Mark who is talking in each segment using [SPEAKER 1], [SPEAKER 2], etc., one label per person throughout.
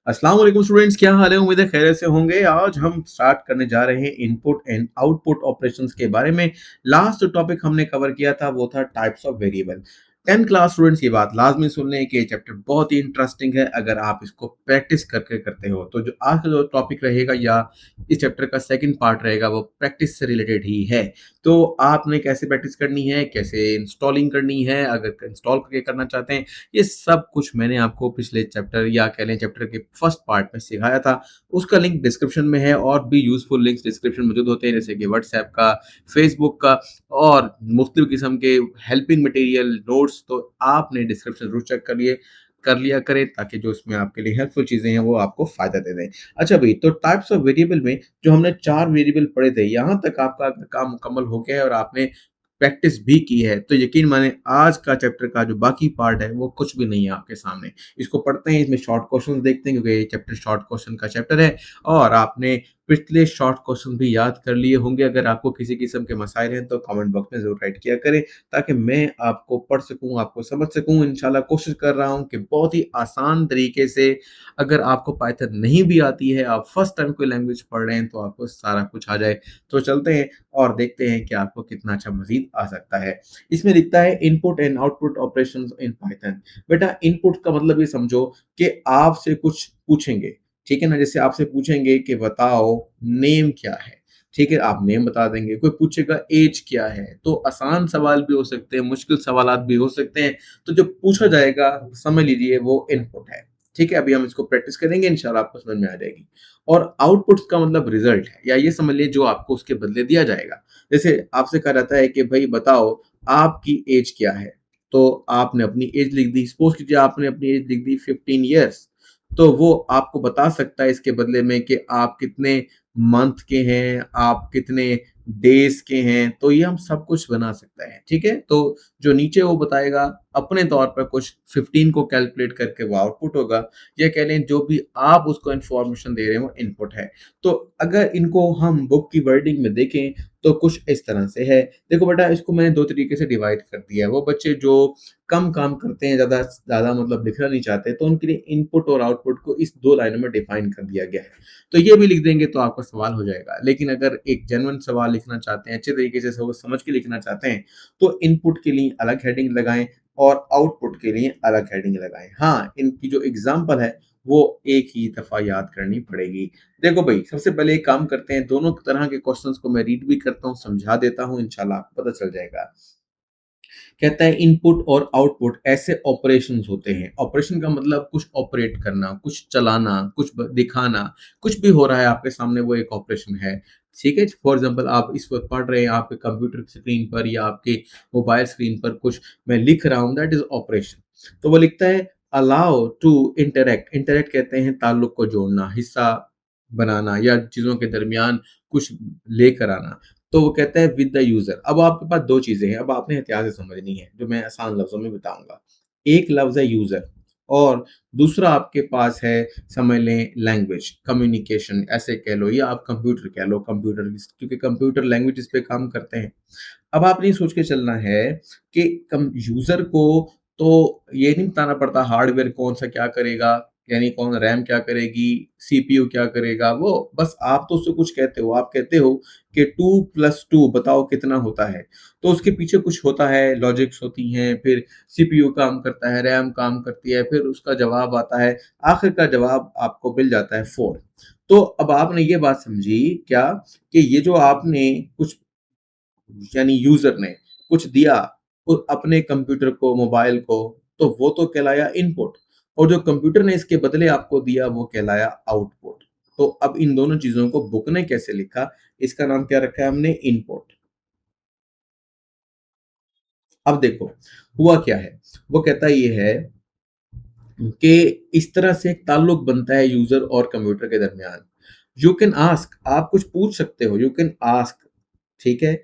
[SPEAKER 1] अस्सलाम वालेकुम स्टूडेंट्स, क्या हाल है? उम्मीद है खैरियत से होंगे। आज हम स्टार्ट करने जा रहे हैं इनपुट एंड आउटपुट ऑपरेशंस के बारे में। लास्ट जो टॉपिक हमने कवर किया था वो था types of variable. 10th class students ये बात लाजमी सुन लें कि ये चैप्टर बहुत ही इंटरेस्टिंग है अगर आप इसको प्रैक्टिस करके करते हो। तो जो आज का जो टॉपिक रहेगा या इस चैप्टर का सेकंड पार्ट रहेगा वो प्रैक्टिस से रिलेटेड ही है। तो आपने कैसे प्रैक्टिस करनी है, कैसे इंस्टॉलिंग करनी है, अगर इंस्टॉल करके करना चाहते हैं, ये सब कुछ मैंने आपको पिछले चैप्टर या कह लें चैप्टर के फर्स्ट पार्ट में सिखाया था। उसका लिंक डिस्क्रिप्शन में है और भी यूजफुल लिंक्स डिस्क्रिप्शन में मौजूद होते हैं जैसे कि व्हाट्सएप का, फेसबुक का और मुख्तलिफ किस्म के हेल्पिंग मटेरियल, नोट्स। तो आपने डिस्क्रिप्शन जरूर चेक कर लिया करें ताकि जो इसमें आपके लिए हेल्पफुल चीज़ें हैं वो आपको फ़ायदा दे दें। अच्छा भई, तो टाइप्स ऑफ वेरिएबल में जो हमने 4 वेरिएबल पढ़े थे, यहाँ तक आपका काम मुकम्मल हो गया है और आपने प्रैक्टिस भी की है, तो यकीन माने आज का चैप्टर का जो बाकी पार्ट है वो कुछ भी नहीं है आपके सामने। इसको पढ़ते हैं, इसमें शॉर्ट क्वेश्चंस देखते हैं क्योंकि ये चैप्टर शॉर्ट क्वेश्चन का चैप्टर है और आपने पिछले शॉर्ट क्वेश्चन भी याद कर लिए होंगे। अगर आपको किसी किस्म के मसाइल हैं तो कमेंट बॉक्स में ज़रूर राइट किया करें ताकि मैं आपको पढ़ सकूँ, आपको समझ सकूँ। इंशाल्लाह कोशिश कर रहा हूँ कि बहुत ही आसान तरीके से, अगर आपको पाइथन नहीं भी आती है, आप फर्स्ट टाइम कोई लैंग्वेज पढ़ रहे हैं तो आपको सारा कुछ आ जाए। तो चलते हैं और देखते हैं कि आपको कितना अच्छा मज़ीद आ सकता है। इसमें लिखता है input and output operations in Python. बेटा इनपुट का मतलब ये समझो कि आपसे कुछ पूछेंगे, ठीक है ना? जैसे आपसे पूछेंगे कि बताओ नेम क्या है? ठीक है, आप नेम बता देंगे। कोई पूछेगा ऐज क्या है? तो आसान सवाल भी हो सकते हैं, मुश्किल सवालात भी हो सकते हैं। तो जो पूछा जाएगा समझ लीजिए वो इनपुट है। ठीक है, अभी हम इसको प्रैक्टिस करेंगे, इंशाल्लाह आपको समझ में आ जाएगी। और आउटपुट का मतलब रिजल्ट है या ये समझ लीजिए जो आपको उसके बदले दिया जाएगा। जैसे आपसे कहा जाता है कि भाई बताओ आपकी एज क्या है? तो आपने अपनी एज लिख दी। सपोज़ कीजिए आपने अपनी एज लिख दी 15 इयर्स। तो वो आपको बता सकता है इसके बदले में कि आप कितने मंथ के हैं, आप कितने डेज़ के हैं, तो ये हम सब कुछ बना सकते हैं, ठीक है? तो जो नीचे वो बताएगा अपने तौर पर कुछ 15 को कैलकुलेट करके वो आउटपुट होगा। या कह लें जो भी आप उसको इन्फॉर्मेशन दे रहे हो इनपुट है। तो अगर इनको हम बुक की वर्डिंग में देखें तो कुछ इस तरह से है। देखो बेटा इसको मैंने 2 तरीके से डिवाइड कर दिया है। वो बच्चे जो कम काम करते हैं, ज़्यादा मतलब लिखना नहीं चाहते, तो उनके लिए इनपुट और आउटपुट को इस 2 लाइनों में डिफाइन कर दिया गया है। तो ये भी लिख देंगे तो आपका सवाल हो जाएगा। लेकिन अगर एक जेन्युइन सवाल लिखना चाहते हैं, अच्छे तरीके से सोच समझ के लिखना चाहते हैं, तो इनपुट के लिए अलग हेडिंग लगाएँ और आउटपुट के लिए अलग हेडिंग लगाएँ। हाँ, इनकी जो एग्ज़ाम्पल है वो एक ही दफ़ा याद करनी पड़ेगी। देखो भई, सबसे पहले एक काम करते हैं, दोनों तरह के क्वेश्चंस को मैं रीड भी करता हूँ, समझा देता हूँ, इंशाल्लाह आपको पता चल जाएगा। कहता है इनपुट और आउटपुट ऐसे ऑपरेशंस होते हैं। ऑपरेशन का मतलब कुछ ऑपरेट करना, कुछ चलाना, कुछ दिखाना, कुछ भी हो रहा है आपके सामने वो एक ऑपरेशन है। ठीक है? फॉर एग्जांपल आप इस वक्त पढ़ रहे हैं, आपके कंप्यूटर स्क्रीन पर या आपके मोबाइल स्क्रीन पर कुछ मैं लिख रहा हूँ, दैट इज ऑपरेशन। तो वो लिखता है अलाउ टू इंटरैक्ट। इंटरैक्ट कहते हैं ताल्लुक को जोड़ना, हिस्सा बनाना या चीजों के दरमियान कुछ लेकर आना। तो वो कहता है विद द यूज़र। अब आपके पास 2 चीज़ें हैं, अब आपने एहतियात से समझनी है, जो मैं आसान लफ्ज़ों में बताऊँगा। एक लफ्ज़ है यूज़र और दूसरा आपके पास है, समझ लें, लैंग्वेज, कम्युनिकेशन ऐसे कह लो या आप कंप्यूटर कह लो, कंप्यूटर क्योंकि कंप्यूटर लैंग्वेजेज़ पे काम करते हैं। अब आपने ये सोच के चलना है कि कम यूज़र को तो ये नहीं बताना पड़ता हार्डवेयर कौन-सा क्या करेगा, यानी कौन रैम क्या करेगी, सीपीयू क्या करेगा, वो बस आप तो उससे कुछ कहते हो। आप कहते हो कि 2 + 2 बताओ कितना होता है? तो उसके पीछे कुछ होता है, लॉजिक्स होती हैं, फिर सीपीयू काम करता है, रैम काम करती है, फिर उसका जवाब आता है, आखिर का जवाब आपको मिल जाता है 4। तो अब आपने ये बात समझी क्या कि ये जो आपने कुछ यानी यूज़र ने कुछ दिया अपने कंप्यूटर को, मोबाइल को, तो वो तो कहलाया इनपुट और जो कंप्यूटर ने इसके बदले आपको दिया वो कहलाया आउटपुट। तो अब इन दोनों चीज़ों को बुक ने कैसे लिखा, इसका नाम क्या रखा है हमने, इनपुट। अब देखो, हुआ क्या है? वो कहता ये है कि इस तरह से एक ताल्लुक बनता है यूज़र और कंप्यूटर के दरमियान। यू कैन आस्क, आप कुछ पूछ सकते हो, यू कैन आस्क, ठीक है?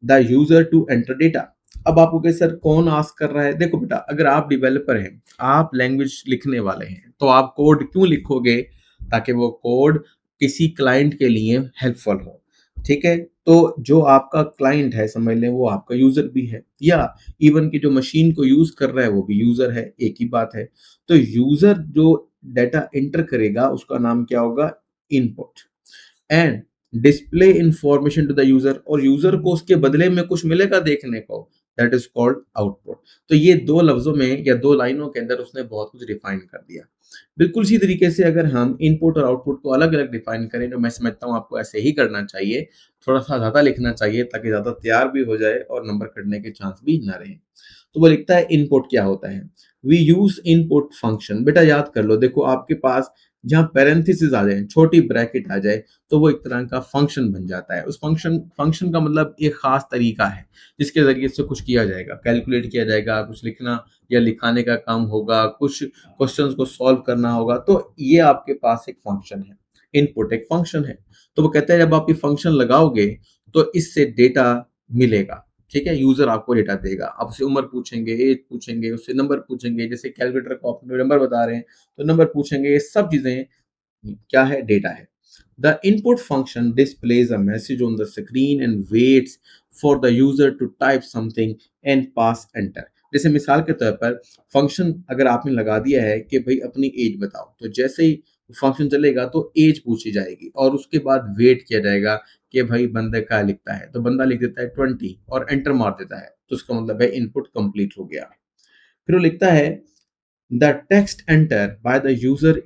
[SPEAKER 1] The user to enter data. अब आप कहोगे सर कौन आस्क कर रहा है? देखो बेटा, अगर आप डेवलपर हैं, आप लैंग्वेज लिखने वाले हैं, तो आप कोड क्यों लिखोगे? ताकि वो कोड किसी क्लाइंट के लिए हेल्पफुल हो। ठीक है? तो जो आपका क्लाइंट है समझ लें वो आपका यूजर भी है या इवन कि जो मशीन को यूज कर रहा है वो भी यूजर है, एक ही बात है। तो यूजर जो डाटा एंटर करेगा उसका नाम क्या होगा? Input. And display information to the user, और यूजर को उसके बदले में कुछ मिलेगा देखने को, दैट इज कॉल्ड आउटपुट। तो ये दो लफ्जों में या दो लाइनों के अंदर उसने बहुत कुछ डिफाइन कर दिया। बिल्कुल इसी तरीके से अगर हम इनपुट और आउटपुट को अलग अलग डिफाइन करें, तो मैं समझता हूँ आपको ऐसे ही करना चाहिए, थोड़ा सा ज्यादा लिखना चाहिए ताकि ज्यादा तैयार भी हो जाए और नंबर कटने के चांस भी ना रहे। तो वो लिखता है इनपुट क्या होता है? We use input function. बेटा याद कर लो, देखो आपके पास जहाँ पैरेंथेसिस आ जाए, छोटी ब्रैकेट आ जाए, तो वो एक तरह का फंक्शन बन जाता है। उस फंक्शन फंक्शन का मतलब एक खास तरीका है जिसके जरिए से कुछ किया जाएगा, कैलकुलेट किया जाएगा, कुछ लिखना या लिखाने का काम होगा, कुछ क्वेश्चंस को सॉल्व करना होगा। तो ये आपके पास एक फंक्शन है, इनपुट एक फंक्शन है। तो वो कहते हैं जब आप ये फंक्शन लगाओगे तो इससे डेटा मिलेगा। ठीक है, यूजर आपको डेटा देगा, आप उससे उम्र पूछेंगे, एज पूछेंगे, उससे नंबर पूछेंगे, जैसे कैलकुलेटर को आप नंबर बता रहे हैं तो नंबर पूछेंगे। ये सब चीजें क्या है? डेटा है। The input function displays a message on the screen and waits for the user to type something and pass enter. जैसे मिसाल के तौर पर फंक्शन अगर आपने लगा दिया है कि भाई अपनी एज बताओ, तो जैसे ही फंक्शन चलेगा तो एज पूछी जाएगी और उसके बाद वेट किया जाएगा कि भाई बंदे क्या लिखता है, तो बंदा लिख देता है 20 और एंटर मार देता है, तो उसका मतलब है इनपुट कंप्लीट हो गया। फिर वो लिखता है the text enter by the user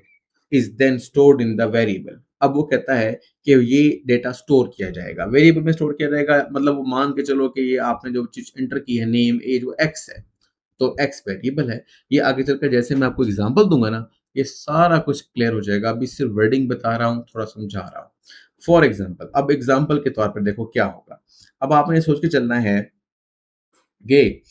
[SPEAKER 1] is then stored in the variable. अब वो कहता है कि ये डेटा स्टोर किया जाएगा, वेरिएबल में स्टोर किया जाएगा, मतलब वो मान के चलो कि ये आपने जो चीज एंटर की है, नेम एज, वो एक्स है, तो एक्स वेरिएबल है। ये आगे चलकर जैसे मैं आपको एग्जांपल दूंगा ना, ये सारा कुछ क्लियर हो जाएगा। अभी सिर्फ वर्डिंग बता रहा हूँ, थोड़ा समझा रहा हूँ। फॉर एग्जाम्पल, अब एग्जाम्पल के तौर पर देखो क्या होगा। अब आपने सोच के चलना है कि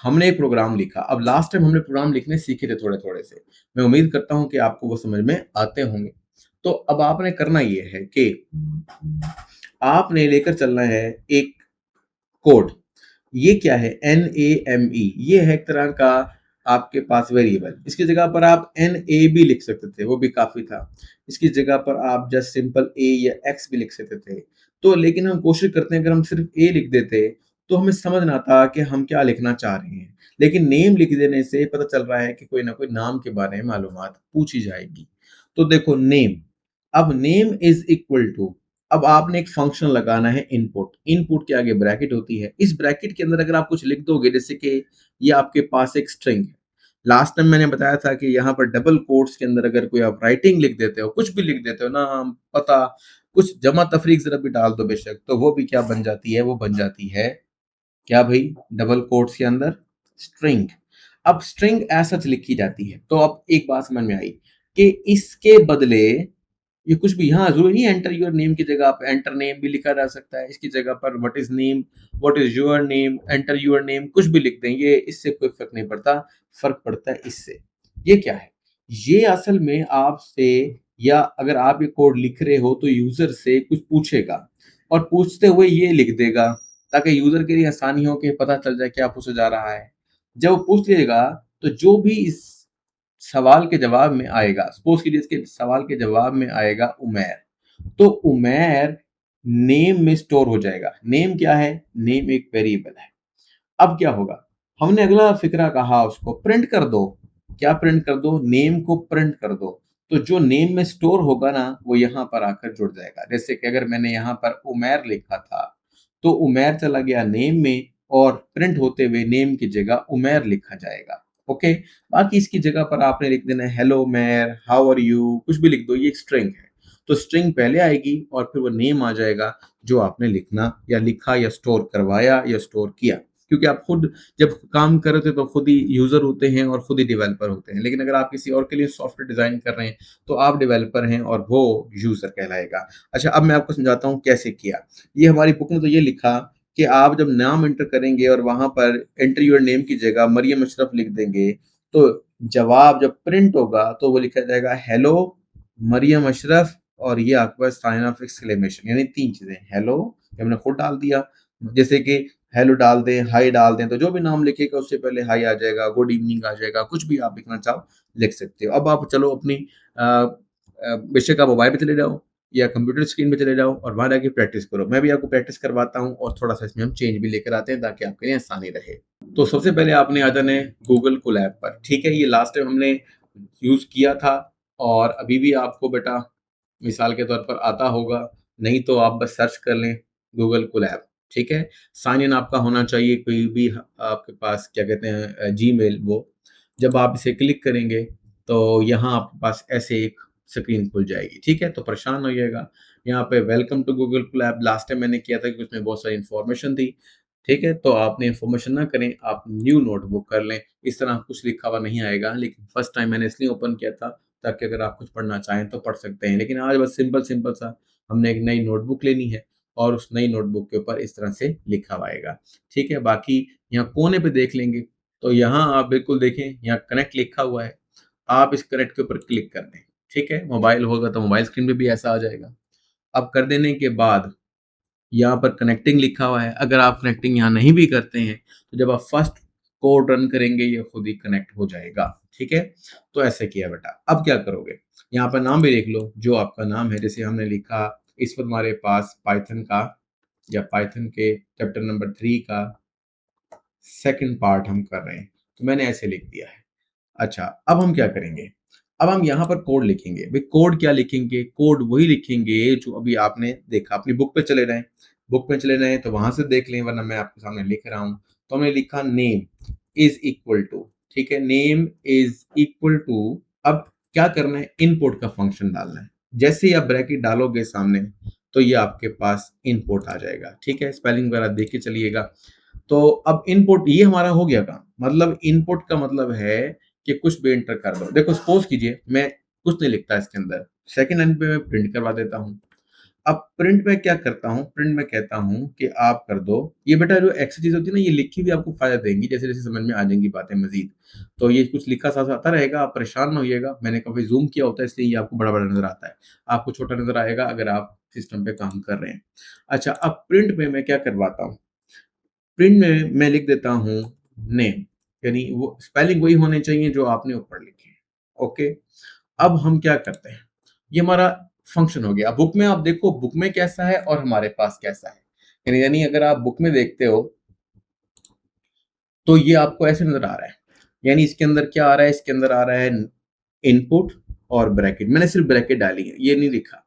[SPEAKER 1] हमने एक प्रोग्राम लिखा। अब लास्ट टाइम हमने प्रोग्राम लिखने सीखे थे थोड़े थोड़े से, मैं उम्मीद करता हूँ कि आपको वो समझ में आते होंगे। तो अब आपने करना ये है कि आपने लेकर चलना है एक कोड। ये क्या है? NAME, ये है एक तरह का आपके पास वेरिएबल। इसकी जगह पर आप NA भी लिख सकते थे, वो भी काफी था। इसकी जगह पर आप जस्ट सिंपल A या X भी लिख सकते थे। तो लेकिन हम कोशिश करते हैं अगर हम सिर्फ A लिख देते तो हमें समझ ना आता कि हम क्या लिखना चाह रहे हैं। लेकिन नेम लिख देने से पता चल रहा है कि कोई ना कोई नाम के बारे में मालूमात पूछी जाएगी। तो देखो नेम, अब नेम इज इक्वल टू, अब आपने एक फंक्शन लगाना है इनपुट। इनपुट के आगे ब्रैकेट होती है, इस ब्रैकेट के अंदर अगर आप कुछ लिख दोगे, जैसे कि ये आपके पास एक स्ट्रिंग है। लास्ट टाइम मैंने बताया था कि यहाँ पर डबल कोट्स के अंदर अगर कोई आप राइटिंग लिख देते हो, कुछ भी लिख देते हो, नाम, पता, कुछ जमा तफरीक जरा भी डाल दो बेशक, तो वो भी क्या बन जाती है? वो बन जाती है क्या भाई? डबल कोट्स के अंदर स्ट्रिंग। अब स्ट्रिंग ऐसा लिखी जाती है। तो अब एक बात समझ में आई कि इसके बदले ये कुछ भी, यहाँ जरूरी नहीं एंटर योर नेम की जगह आप एंटर नेम भी लिखा जा सकता है। इसकी जगह पर what is name, what is your name, enter your name, कुछ भी लिख दें, ये इससे कोई फर्क नहीं पड़ता। फर्क पड़ता है इससे। ये क्या है? ये असल में आपसे, या अगर आप ये कोड लिख रहे हो तो यूजर से कुछ पूछेगा और पूछते हुए ये लिख देगा ताकि यूजर के लिए आसानी हो कि पता चल जाए क्या पूछा जा रहा है। जब वो पूछ लेगा तो जो भी इस सवाल के जवाब में आएगा, सपोज कीजिए इसके सवाल के जवाब में आएगा उमैर, तो उमैर नेम में स्टोर हो जाएगा। नेम क्या है? नेम एक वेरिएबल है। अब क्या होगा? हमने अगला फिक्रा कहा उसको प्रिंट कर दो। क्या प्रिंट कर दो? नेम को प्रिंट कर दो। तो जो नेम में स्टोर होगा ना, वो यहाँ पर आकर जुड़ जाएगा। जैसे कि अगर मैंने यहाँ पर उमैर लिखा था तो उमैर चला गया नेम में और प्रिंट होते हुए नेम की जगह उमैर लिखा जाएगा। ओके, बाकी इसकी जगह पर आपने लिख देना है हेलो मैर, हाउ आर यू, कुछ भी लिख दो, ये एक स्ट्रिंग है। तो स्ट्रिंग पहले आएगी और फिर वो नेम आ जाएगा जो आपने लिखना या लिखा या स्टोर करवाया या स्टोर किया। क्योंकि आप खुद जब काम कर रहे थे तो खुद ही यूजर होते हैं और खुद ही डेवलपर होते हैं, लेकिन अगर आप किसी और के लिए सॉफ्टवेयर डिजाइन कर रहे हैं तो आप डेवलपर हैं और वो यूजर कहलाएगा। अच्छा, अब मैं आपको समझाता हूँ कैसे किया। ये हमारी बुक में तो ये लिखा कि आप जब नाम एंटर करेंगे और वहां पर एंटर योर नेम की जगह मरियम अशरफ लिख देंगे, तो जवाब जब प्रिंट होगा तो वो लिखा जाएगा हेलो मरियम अशरफ, और ये आपके पास साइन ऑफ एक्सक्लेमेशन, यानी तीन चीजें। हेलो हमने खुद डाल दिया, जैसे कि हेलो डाल दें, हाय डाल दें, तो जो भी नाम लिखेगा उससे पहले हाय आ जाएगा, गुड इवनिंग आ जाएगा, कुछ भी आप लिखना चाहो लिख सकते हो। अब आप चलो अपनी बेशक आप मोबाइल पे चले जाओ या कंप्यूटर स्क्रीन पे चले जाओ और वहां जाके प्रैक्टिस करो। मैं भी आपको प्रैक्टिस करवाता हूँ और थोड़ा सा इसमें हम चेंज भी लेकर आते हैं ताकि आपके लिए आसानी रहे। तो सबसे पहले आपने आ जाना है गूगल कोलैब पर। ठीक है, ये लास्ट टाइम हमने यूज किया था और अभी भी आपको बेटा मिसाल के तौर पर आता होगा, नहीं तो आप बस सर्च कर लें गूगल कोलैब, ठीक है? साइन इन आपका होना चाहिए कोई भी आपके पास क्या कहते हैं जीमेल वो। जब आप इसे क्लिक करेंगे तो यहाँ आपके पास ऐसे एक स्क्रीन खुल जाएगी, ठीक है? तो परेशान ना होइएगा। यहाँ पे welcome to Google Colab last time मैंने किया था कि उसमें बहुत सारी इन्फॉर्मेशन थी, ठीक है? तो आपने इन्फॉर्मेशन ना करें, आप न्यू नोटबुक कर लें। इस तरह कुछ लिखा हुआ नहीं आएगा, लेकिन फर्स्ट टाइम मैंने इसलिए ओपन किया था ताकि अगर आप कुछ पढ़ना चाहें तो पढ़ सकते हैं। लेकिन आज बस सिंपल सा हमने एक नई नोटबुक लेनी है और उस नई नोटबुक के ऊपर इस तरह से लिखा हुआ आएगा, ठीक है? बाकी यहाँ कोने पे देख लेंगे, तो यहाँ आप बिल्कुल देखें, यहाँ कनेक्ट लिखा हुआ है। आप इस कनेक्ट के ऊपर क्लिक कर दें, ठीक है? मोबाइल होगा तो मोबाइल स्क्रीन पे भी ऐसा आ जाएगा। अब कर देने के बाद यहाँ पर कनेक्टिंग लिखा हुआ है। अगर आप कनेक्टिंग यहाँ नहीं भी करते हैं, तो जब आप फर्स्ट कोड रन करेंगे, ये खुद ही कनेक्ट हो जाएगा, ठीक है? तो ऐसे किया बेटा। अब क्या करोगे? यहाँ पर नाम भी लिख लो, जो आपका नाम है। जैसे हमने लिखा, इस वक़्त हमारे पास पाइथन का या पाइथन के चैप्टर नंबर 3 का सेकंड पार्ट हम कर रहे हैं, तो मैंने ऐसे लिख दिया है। अच्छा, अब हम क्या करेंगे? अब हम यहाँ पर कोड लिखेंगे। भई कोड क्या लिखेंगे? कोड वही लिखेंगे जो अभी आपने देखा। अपनी बुक पे चले जाएँ, बुक में चले जाएँ तो वहाँ से देख लें, वरना मैं आपके सामने लिख रहा हूँ। तो हमने लिखा नेम इज़ इक्वल टू, ठीक है? नेम इज़ इक्वल टू, अब क्या करना है? इनपुट का फंक्शन डालना है। जैसे ही आप ब्रैकेट डालोगे सामने, तो ये आपके पास इनपुट आ जाएगा, ठीक है? स्पेलिंग वगैरह देख के चलिएगा। तो अब इनपुट ये हमारा हो गया काम। मतलब इनपुट का मतलब है कि कुछ भी एंटर कर दो। देखो सपोज़ कीजिए मैं कुछ नहीं लिखता इसके अंदर, सेकंड लाइन पे मैं प्रिंट करवा देता हूँ। अब प्रिंट में क्या करता हूँ, प्रिंट में कहता हूँ कि आप कर दो, ये बेटा जो एक्स्ट्रा चीज़ होती है ना, ये लिखी हुई आपको फ़ायदा देंगी, जैसे-जैसे समझ में आ जाएँगी बातें मज़ीद। तो ये कुछ लिखा साथ आता रहेगा, आप परेशान ना होइएगा। मैंने काफ़ी ज़ूम किया होता है इसलिए ये आपको बड़ा-बड़ा नज़र आता है। आपको छोटा नज़र आएगा अगर आप सिस्टम पे काम कर रहे हैं। अच्छा, अब प्रिंट में मैं क्या करवाता हूँ, प्रिंट में मैं लिख देता हूँ नेम, यानी वो स्पेलिंग वही होने चाहिए जो आपने ऊपर लिखे हैं। ओके, अब हम क्या करते हैं, ये हमारा फंक्शन हो गया। बुक में आप देखो, बुक में कैसा है और हमारे पास कैसा है। यानी अगर आप बुक में देखते हो तो ये आपको ऐसे नजर आ रहा है, यानी इसके अंदर क्या आ रहा है, इसके अंदर आ रहा है इनपुट और ब्रैकेट। मैंने सिर्फ ब्रैकेट डाली है, ये नहीं लिखा।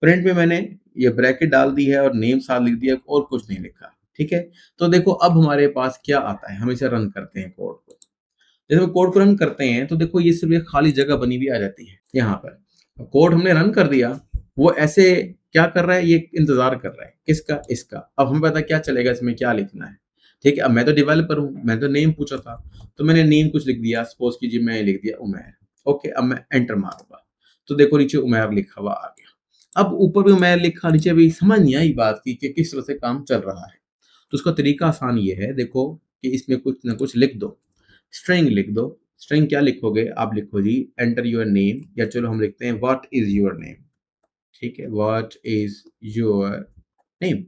[SPEAKER 1] प्रिंट में मैंने ये ब्रैकेट डाल दी है और नेम साथ लिख दिया और कुछ नहीं लिखा, ठीक है? तो देखो अब हमारे पास क्या आता है, हम इसे रन करते हैं कोड को। जैसे हम कोड को रन करते हैं तो देखो ये सिर्फ एक खाली जगह बनी हुई आ जाती है यहाँ पर। कोड हमने रन कर दिया, वो ऐसे क्या कर रहा है, ये इंतजार कर रहा है किसका, इसका। अब हमें पता क्या चलेगा इसमें क्या लिखना है, ठीक है? अब मैं तो डेवलपर हूँ, मैं तो नेम पूछा था, तो मैंने नेम कुछ लिख दिया, सपोज कीजिए मैं लिख दिया उमैर। ओके, अब मैं एंटर मारूंगा तो देखो नीचे उमैर लिखा हुआ आ गया। अब ऊपर भी उमैर लिखा, नीचे भी, समझ नहीं आई बात की कि किस तरह से काम चल रहा है। तो उसका तरीका आसान ये है, देखो कि इसमें कुछ ना कुछ लिख दो, स्ट्रिंग लिख दो। स्ट्रिंग क्या लिखोगे, आप लिखो जी एंटर योर नेम, या चलो हम लिखते हैं व्हाट इज योर नेम, ठीक है? व्हाट इज योर नेम,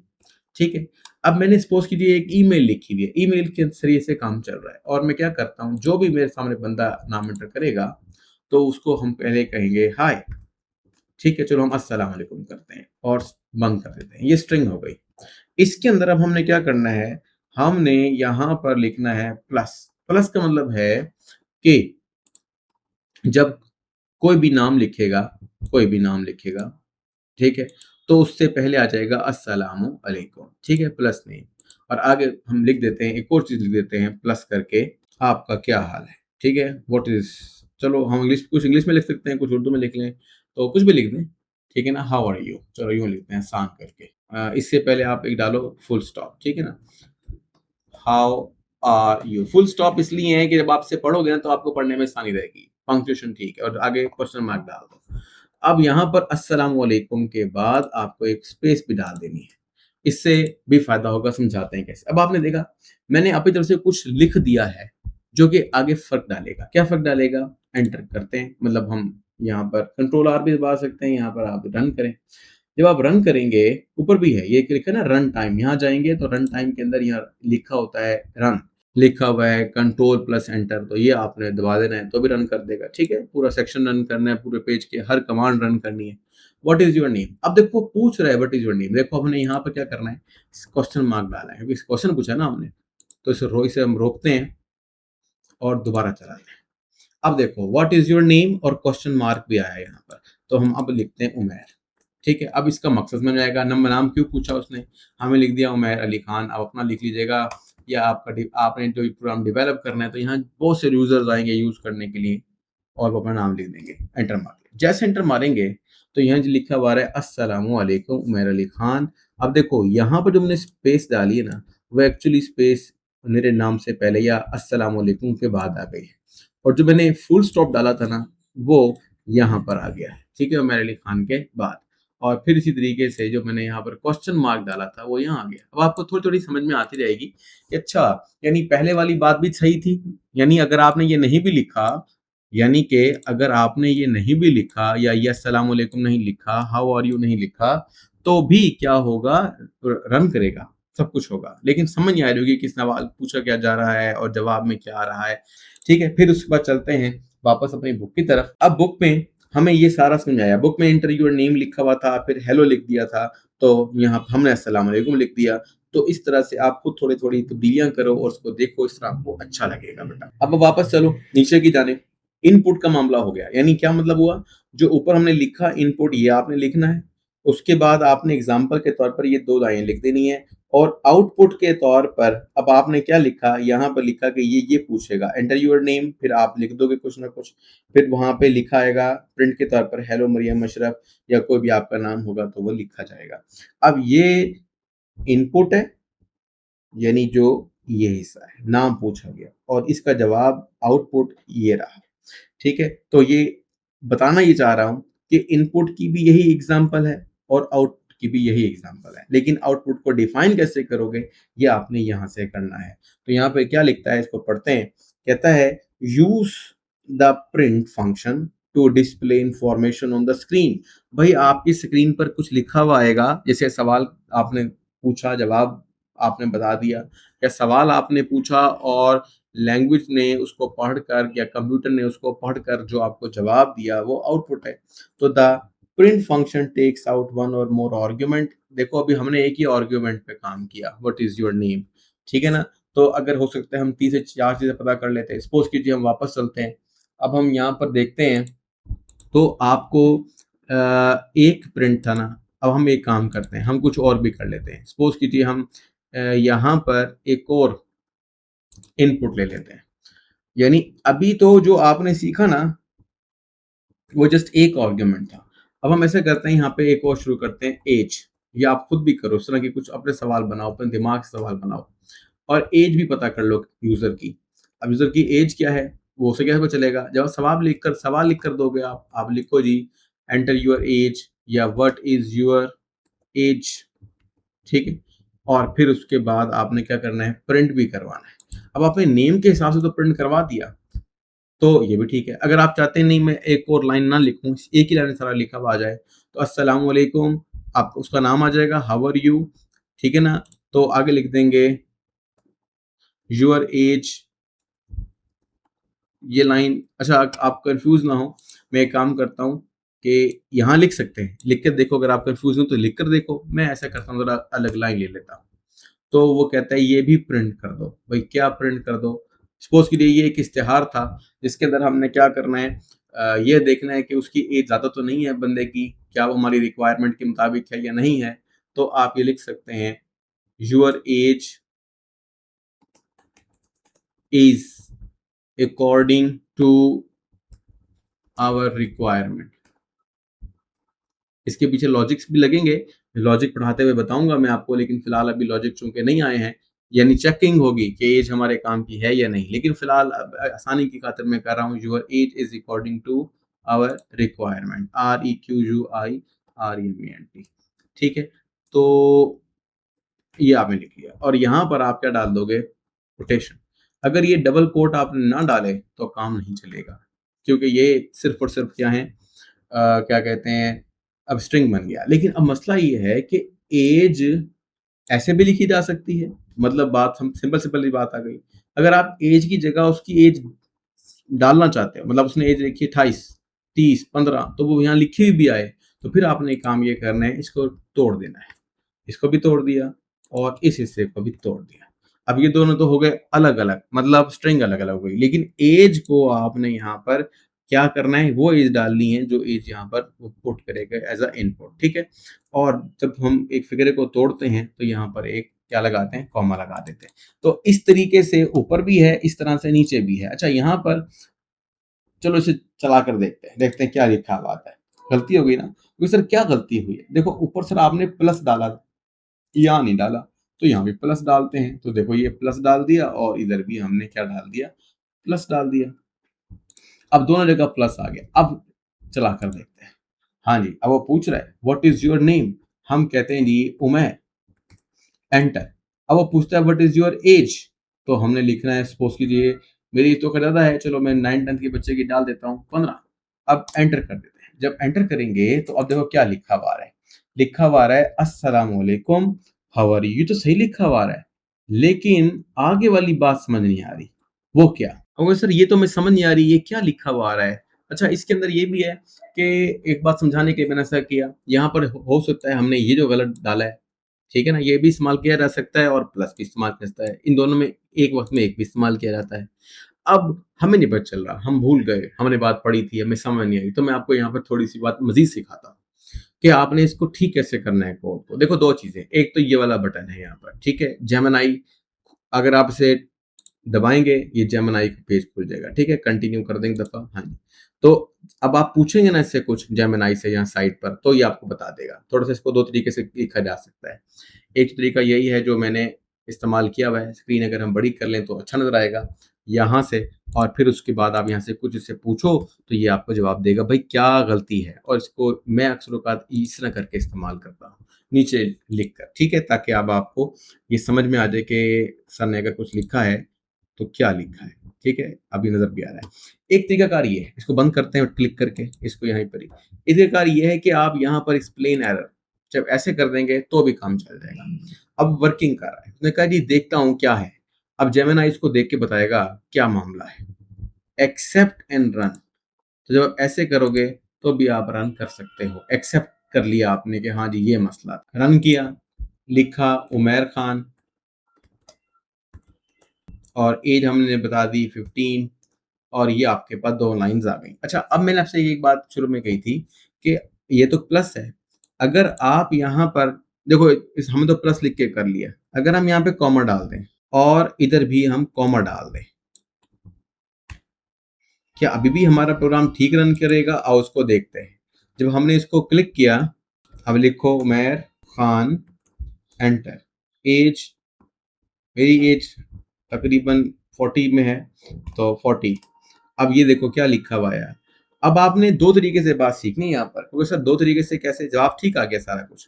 [SPEAKER 1] ठीक है? अब मैंने सपोज कीजिए एक ईमेल लिखी हुई है, ईमेल के जरिए से काम चल रहा है और मैं क्या करता हूँ, जो भी मेरे सामने बंदा नाम एंटर करेगा तो उसको हम पहले कहेंगे हाय, ठीक है? चलो हम अस्सलाम वालेकुम करते हैं और बंद कर देते हैं। ये स्ट्रिंग हो गई। इसके अंदर अब हमने क्या करना है, हमने यहाँ पर लिखना है प्लस। प्लस का मतलब है कि जब कोई भी नाम लिखेगा, कोई भी नाम लिखेगा, ठीक है? तो उससे पहले आ जाएगा अस्सलामु अलैकुम, ठीक है? प्लस नहीं, और आगे हम लिख देते हैं, एक और चीज़ लिख देते हैं प्लस करके, आपका क्या हाल है, ठीक है? व्हाट इज़, चलो हम कुछ इंग्लिश में लिख सकते हैं, कुछ उर्दू में लिख लें, तो कुछ भी लिख दें, ठीक है ना? हाउ आर यू, चलो यूँ लिखते हैं आसान करके। इससे पहले आप एक डालो फुल स्टॉप, ठीक है ना? How are you, full stop इसलिए है कि जब आप इसे पढ़ोगे ना तो आपको पढ़ने में आसानी रहेगी, पंक्चुएशन ठीक है, और आगे क्वेश्चन मार्क डाल दो। अब यहाँ पर अस्सलाम वालेकुम के बाद आपको एक स्पेस भी डाल देनी है, इससे भी फायदा होगा, समझाते हैं कैसे। अब आपने देखा मैंने अपनी तरफ से कुछ लिख दिया है जो कि आगे फर्क डालेगा। क्या फर्क डालेगा, एंटर करते हैं, मतलब हम यहाँ पर कंट्रोल आर भी दबा सकते हैं, यहाँ पर आप रन करें। जब आप रन करेंगे, ऊपर भी है ये लिखा है ना रन टाइम, यहाँ जाएंगे तो रन टाइम के अंदर यहाँ लिखा होता है रन, लिखा हुआ है कंट्रोल प्लस एंटर, तो ये आपने दबा देना है तो भी रन कर देगा, ठीक है? पूरा सेक्शन रन करना है, पूरे पेज के हर कमांड रन करनी है। व्हाट इज योर नेम, अब देखो पूछ रहा है व्हाट इज योर नेम, देखो हमने यहाँ पर क्या करना है, क्वेश्चन मार्क डाला है क्योंकि क्वेश्चन पूछा ना हमने, तो इसे हम रोकते हैं और दोबारा चलाते हैं। अब देखो व्हाट इज योर नेम और क्वेश्चन मार्क भी आया है यहाँ पर, तो हम अब लिखते हैं उमैर। ठीक है, अब इसका मकसद समझ आएगा, नंबर नाम क्यों पूछा उसने, हमें लिख दिया उमैर अली खान। आप अपना लिख लीजिएगा, या आपने जो प्रोग्राम डेवलप करना है तो यहाँ बहुत से यूजर्स आएंगे यूज करने के लिए, और वो अपना नाम लिख देंगे, एंटर मार दिया। जैसे एंटर मारेंगे तो यहाँ जो लिखा हुआ है अस्सलामु अलैकुम उमैर अली खान। अब देखो यहाँ पर जो हमने स्पेस डाली है ना, वो एक्चुअली स्पेस मेरे नाम से पहले या अस्सलामु अलैकुम के बाद आ गई है, और जो मैंने फुल स्टॉप डाला था ना वो यहाँ पर आ गया है। ठीक है, उमैर अली खान के बाद। और फिर इसी तरीके से जो मैंने यहाँ पर क्वेश्चन मार्क डाला था वो यहाँ आ गया। अब आपको थोड़ी थोड़ी समझ में आती रहेगी कि अच्छा, यानी पहले वाली बात भी सही थी, यानी अगर आपने ये नहीं भी लिखा, यानी कि अगर आपने ये नहीं भी लिखा या ये अस्सलाम वालेकुम नहीं लिखा, हाउ आर यू नहीं लिखा, तो भी क्या होगा, रन करेगा, सब कुछ होगा, लेकिन समझ नहीं आ रही होगी कि सवाल पूछा क्या जा रहा है और जवाब में क्या आ रहा है। ठीक है, फिर उसके बाद चलते हैं वापस अपनी बुक की तरफ। अब बुक में हमें ये सारा समझाया, बुक में एंटर योर नेम लिखा हुआ था, फिर हेलो लिख दिया था, तो यहाँ हमने अस्सलाम वालेकुम लिख दिया। तो इस तरह से आप खुद थोड़ी थोड़ी तब्दीलियां करो और उसको देखो, इस तरह आपको अच्छा लगेगा बेटा। अब वापस चलो नीचे की जाने, इनपुट का मामला हो गया, यानी क्या मतलब हुआ, जो ऊपर हमने लिखा इनपुट ये आपने लिखना है, उसके बाद आपने एग्जाम्पल के तौर पर ये 2 लाइन लिख देनी है, और आउटपुट के तौर पर अब आपने क्या लिखा, यहाँ पर लिखा कि ये पूछेगा एंटर योर नेम, फिर आप लिख दोगे कुछ ना कुछ, फिर वहां पे लिखा आएगा प्रिंट के तौर पर हेलो मरियम अशरफ, या कोई भी आपका नाम होगा तो वो लिखा जाएगा। अब ये इनपुट है, यानी जो ये हिस्सा है नाम पूछा गया, और इसका जवाब आउटपुट ये रहा। ठीक है, तो ये बताना ये चाह रहा हूं कि इनपुट की भी यही एग्जांपल है और आउटपुट की भी यही एग्जांपल है, लेकिन आउटपुट को डिफाइन कैसे करोगे ये आपने यहां से करना है। तो यहाँ पे क्या लिखता है, इसको पढ़ते हैं। कहता है use the print function to display information on the screen. भाई आपकी स्क्रीन पर कुछ लिखा हुआ आएगा, जैसे सवाल आपने पूछा, जवाब आपने बता दिया, या सवाल आपने पूछा और लैंग्वेज ने उसको पढ़कर या कंप्यूटर ने उसको पढ़कर जो आपको जवाब दिया वो आउटपुट है। तो the print function takes out one और मोर आर्ग्यूमेंट। देखो अभी हमने एक ही आर्ग्यूमेंट पे काम किया, व्हाट इज योर नेम। ठीक है ना, तो अगर हो सकता है हम 3 से 4 चीजें पता कर लेते हैं। सपोज कीजिए हम वापस चलते हैं, अब हम यहाँ पर देखते हैं, तो आपको एक प्रिंट था ना, अब हम एक काम करते हैं, हम कुछ और भी कर लेते हैं। सपोज कीजिए हम यहाँ पर एक और इनपुट ले लेते हैं, यानी अभी तो जो आपने सीखा ना वो जस्ट एक आर्ग्यूमेंट था। अब हम ऐसे करते हैं, यहाँ पे एक और शुरू करते हैं, एज, या आप खुद भी करो इस तरह के कुछ अपने सवाल बनाओ, अपने दिमाग से सवाल बनाओ और एज भी पता कर लो यूजर की। अब यूजर की एज क्या है वो उसे कैसे पता चलेगा, जब सवाल लिख कर दोगे आप लिखो जी एंटर योर एज या व्हाट इज योर एज। ठीक है, और फिर उसके बाद आपने क्या करना है, प्रिंट भी करवाना है। अब आपने नेम के हिसाब से तो प्रिंट करवा दिया, तो ये भी ठीक है। अगर आप चाहते हैं नहीं मैं एक और लाइन ना लिखूं, एक ही लाइन में सारा लिखा हुआ आ जाए, तो अस्सलाम वालेकुम, आप उसका नाम आ जाएगा, हाउ आर यू। ठीक है ना, तो आगे लिख देंगे योर एज, ये लाइन। अच्छा, आप कंफ्यूज ना हो, मैं एक काम करता हूँ कि यहाँ लिख सकते हैं, लिख कर देखो, अगर आप कंफ्यूज हो तो लिख कर देखो। मैं ऐसा करता हूँ, जरा अलग लाइन ले लेता हूँ। तो वो कहता है ये भी प्रिंट कर दो। भाई क्या प्रिंट कर दो, सपोज कीजिए ये एक इश्तिहार था जिसके अंदर हमने क्या करना है, ये देखना है कि उसकी एज ज़्यादा तो नहीं है बंदे की, क्या वो हमारी रिक्वायरमेंट के मुताबिक है या नहीं है। तो आप ये लिख सकते हैं your age is according to our requirement. इसके पीछे लॉजिक्स भी लगेंगे, लॉजिक पढ़ाते हुए बताऊंगा मैं आपको, लेकिन फिलहाल अभी लॉजिक चूंकि नहीं आए हैं, यानी चेकिंग होगी कि एज हमारे काम की है या नहीं, लेकिन फिलहाल आसानी की खातिर मैं कर रहा हूँ your age is according to our requirement, REQUIREMENT। ठीक है, तो ये आपने लिख लिया, और यहाँ पर आप क्या डाल दोगे, कोटेशन। अगर ये डबल कोट आपने ना डाले तो काम नहीं चलेगा, क्योंकि ये सिर्फ और सिर्फ क्या है, क्या कहते हैं, अब स्ट्रिंग बन गया। लेकिन अब मसला ये है कि एज ऐसे भी लिखी जा सकती है, मतलब बात हम सिंपल सिंपल सी बात आ गई। अगर आप एज की जगह उसकी एज डालना चाहते हो, मतलब उसने एज लिखी 28, 30, 15, तो वो यहाँ लिखी हुई भी आए, तो फिर आपने काम ये करना है, इसको तोड़ देना है। इसको भी तोड़ दिया और इस हिस्से को भी तोड़ दिया। अब ये दोनों तो हो गए अलग-अलग, मतलब स्ट्रिंग अलग-अलग हो गई, लेकिन ऐज को आपने यहाँ पर क्या करना है, वो ऐज डालनी है जो ऐज यहाँ पर वो पुट करेगा एज़ अ इनपुट, ठीक है? और जब हम एक फिगर को तोड़ते हैं, तो यहाँ पर एक क्या लगाते हैं, कॉमा लगा देते हैं। तो इस तरीके से ऊपर भी है, इस तरह से नीचे भी है। अच्छा, यहाँ पर चलो इसे चला कर देखते हैं क्या लिखा हुआ आता है। गलती हो गई ना? तो सर क्या गलती हुई है? देखो ऊपर सर आपने प्लस डाला था, यहाँ नहीं डाला, तो यहाँ भी प्लस डालते हैं। तो देखो ये प्लस डाल दिया और इधर भी हमने क्या डाल दिया? प्लस डाल दिया। अब दोनों जगह प्लस आ गया। अब चला कर देखते हैं। हाँ जी, अब वो पूछ रहा है व्हाट इज़ योर नेम? हम कहते हैं जी उमैर, एंटर। अब वो पूछता है व्हाट इज़ योर एज? तो हमने लिखना है सपोज़ कीजिए मेरी तो खैर ज़्यादा है, चलो मैं 9th-10th के बच्चे की डाल देता हूँ 15। अब एंटर कर देते हैं। जब एंटर करेंगे तो अब देखो क्या लिखा हुआ आ रहा है। लिखा हुआ आ रहा है अस्सलाम वालेकुम, हाउ आर यू? ये तो सही लिखा हुआ आ रहा है। लेकिन आगे वाली बात समझ नहीं आ रही। वो क्या? अगर सर ये तो मैं समझ नहीं आ रही, ये क्या लिखा हुआ आ रहा है? अच्छा, इसके अंदर ये भी है कि एक बात समझाने के लिए मैंने ऐसा किया, यहाँ पर हो सकता है हमने ये जो गलत डाला है, ठीक है ना? ये भी इस्तेमाल किया जा सकता है और प्लस भी इस्तेमाल किया जाता है। इन दोनों में एक वक़्त में एक भी इस्तेमाल किया जाता है। अब हमें नहीं पता चल रहा, हम भूल गए, हमने बात पढ़ी थी, हमें समझ नहीं आई, तो मैं आपको यहाँ पर थोड़ी-सी बात मज़ीद सिखाता हूँ कि आपने इसको ठीक कैसे करना है कोड को। देखो 2 चीज़ें, एक तो ये वाला बटन है यहाँ पर, ठीक है? जेमिनी, अगर आप इसे दबाएँगे, ये जेमिनी का पेज खुल जाएगा, ठीक है? कंटिन्यू कर दें एक दफ़ा, हाँ जी। तो अब आप पूछेंगे ना इससे कुछ जेमिनी से यहाँ साइट पर, तो ये आपको बता देगा। थोड़ा-सा इसको 2 तरीके से लिखा जा सकता है। एक तरीका यही है जो मैंने इस्तेमाल किया हुआ है, स्क्रीन अगर हम बड़ी कर लें तो अच्छा नज़र आएगा, यहाँ से। और फिर उसके बाद आप यहाँ से कुछ इससे पूछो, तो ये आपको जवाब देगा, भाई क्या गलती है? और इसको मैं अक्सर औक़ात इस तरह करके इस्तेमाल करता हूँ, नीचे लिख कर, ठीक है? ताकि अब आपको ये समझ में आ जाए कि सर ने अगर कुछ लिखा है, तो क्या लिखा है, ठीक है? अभी नज़र भी आ रहा है। एक तरीकाकार ये है, इसको बंद करते हैं क्लिक करके, इसको यहीं पर ही। एक तरीकाकार ये है कि आप यहाँ पर एक्सप्लेन एरर जब ऐसे कर देंगे तो भी काम चल जाएगा। अब वर्किंग कर रहा है, उसने कहा जी देखता हूँ क्या है। अब जेमिनी इसको देख के बताएगा क्या मामला है। एक्सेप्ट एंड रन, तो जब आप ऐसे करोगे तो भी आप रन कर सकते हो। एक्सेप्ट कर लिया आपने कि हाँ जी ये मसला था। रन किया, लिखा उमैर खान और एज हमने बता दी 15 और ये आपके पास 2 लाइन्स आ गई। अच्छा, अब मैंने आपसे एक बात शुरू में कही थी कि ये तो प्लस है। अगर आप यहाँ पर देखो इस हमने तो प्लस लिख के कर लिया। अगर हम यहाँ पे कॉमा डाल दें और इधर भी हम कॉमा डाल दें, क्या अभी भी हमारा प्रोग्राम ठीक रन करेगा? आओ उसको देखते हैं। जब हमने इसको क्लिक किया, अब लिखो उमैर खान, एंटर। एज, मेरी एज तकरीबन 40 में है, तो 40। अब ये देखो क्या लिखा हुआ है। अब आपने 2 तरीके से बात सीखनी है यहाँ पर, क्योंकि सर 2 तरीके से कैसे? जवाब ठीक आ गया सारा कुछ।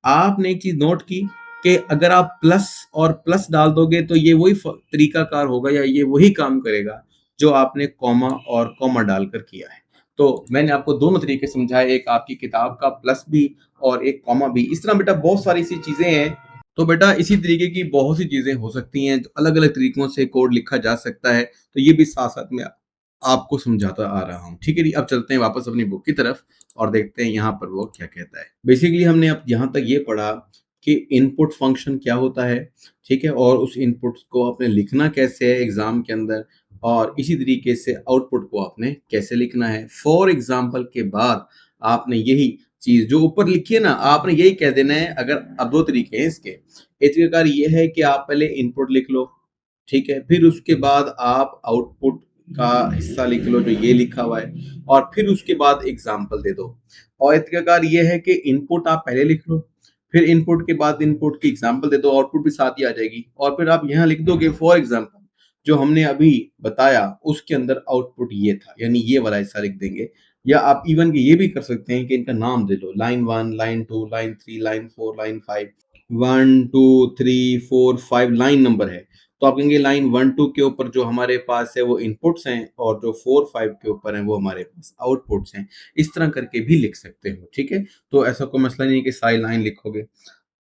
[SPEAKER 1] आपने एक चीज़ नोट की कि अगर आप प्लस और प्लस डाल दोगे तो ये वही तरीकाकार होगा या ये वही काम करेगा जो आपने कॉमा और कॉमा डालकर किया है। तो मैंने आपको दोनों तरीके समझाए, एक आपकी किताब का प्लस भी और एक कॉमा भी। इस तरह बेटा बहुत सारी सी चीज़ें हैं। तो बेटा इसी तरीके की बहुत सी चीज़ें हो सकती हैं, अलग-अलग तरीकों से कोड लिखा जा सकता है। तो ये भी साथ-साथ में आपको समझाता आ रहा हूँ। ठीक है जी, अब चलते हैं वापस अपनी बुक की तरफ और देखते हैं यहाँ पर वो क्या कहता है। बेसिकली हमने अब यहाँ तक ये पढ़ा कि इनपुट फंक्शन क्या होता है, ठीक है? और उस इनपुट को आपने लिखना कैसे है एग्ज़ाम के अंदर और इसी तरीके से आउटपुट को आपने कैसे लिखना है। फॉर एग्ज़ाम्पल के बाद आपने यही चीज़ जो ऊपर लिखी है ना, आपने यही कह देना है। अगर अब 2 तरीके हैं इसके। एक तरीका ये है कि आप पहले इनपुट लिख लो, ठीक है? फिर उसके बाद आप आउटपुट का हिस्सा लिख लो जो ये लिखा हुआ है और फिर उसके बाद एग्जाम्पल दे दो। और एक तरीका ये है कि इनपुट आप पहले लिख लो, फिर इनपुट के बाद इनपुट की एग्जाम्पल दे दो, आउटपुट भी साथ ही आ जाएगी और फिर आप यहाँ लिख दोगे फॉर एग्जाम्पल जो हमने अभी बताया उसके अंदर आउटपुट ये था, यानी ये वाला हिस्सा लिख देंगे। या आप इवन के ये भी कर सकते हैं कि इनका नाम दे दो, line 1, line 2, line 3, line 4, line 5। 1, 2, 3, 4, 5 line number है। तो आप कहेंगे लाइन 1, 2 के ऊपर जो हमारे पास है वो इनपुट्स हैं और जो 4, 5 के ऊपर हैं वो हमारे पास आउटपुट्स हैं। इस तरह करके भी लिख सकते हो, ठीक है? तो ऐसा कोई मसला नहीं है कि सारी लाइन लिखोगे।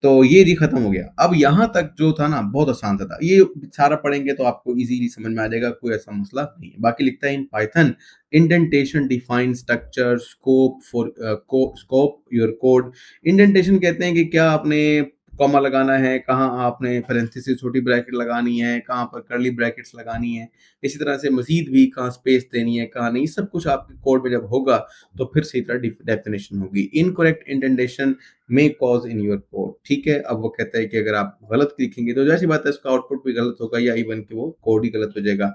[SPEAKER 1] तो ये जी खत्म हो गया। अब यहाँ तक जो था ना बहुत आसान सा था। ये सारा पढ़ेंगे तो आपको इज़िली समझ में आ जाएगा, कोई ऐसा मसला नहीं है। बाकी लिखता है in Python indentation define structure scope for scope your code. Indentation कहते हैं कि क्या आपने कॉमा लगाना है, कहाँ आपने पैरेंथेसिस छोटी ब्रैकेट लगानी है, कहाँ पर कर्ली ब्रैकेट्स लगानी है, इसी तरह से मज़ीद भी कहाँ स्पेस देनी है, कहाँ नहीं, सब कुछ आपके कोड में जब होगा तो फिर सही तरह डेफिनेशन होगी। Incorrect indentation may cause in your code, ठीक है। अब वो कहता है कि अगर आप गलत लिखेंगे तो जाहिर सी बात है उसका आउटपुट भी गलत होगा या इवन कि वो कोड ही गलत हो जाएगा।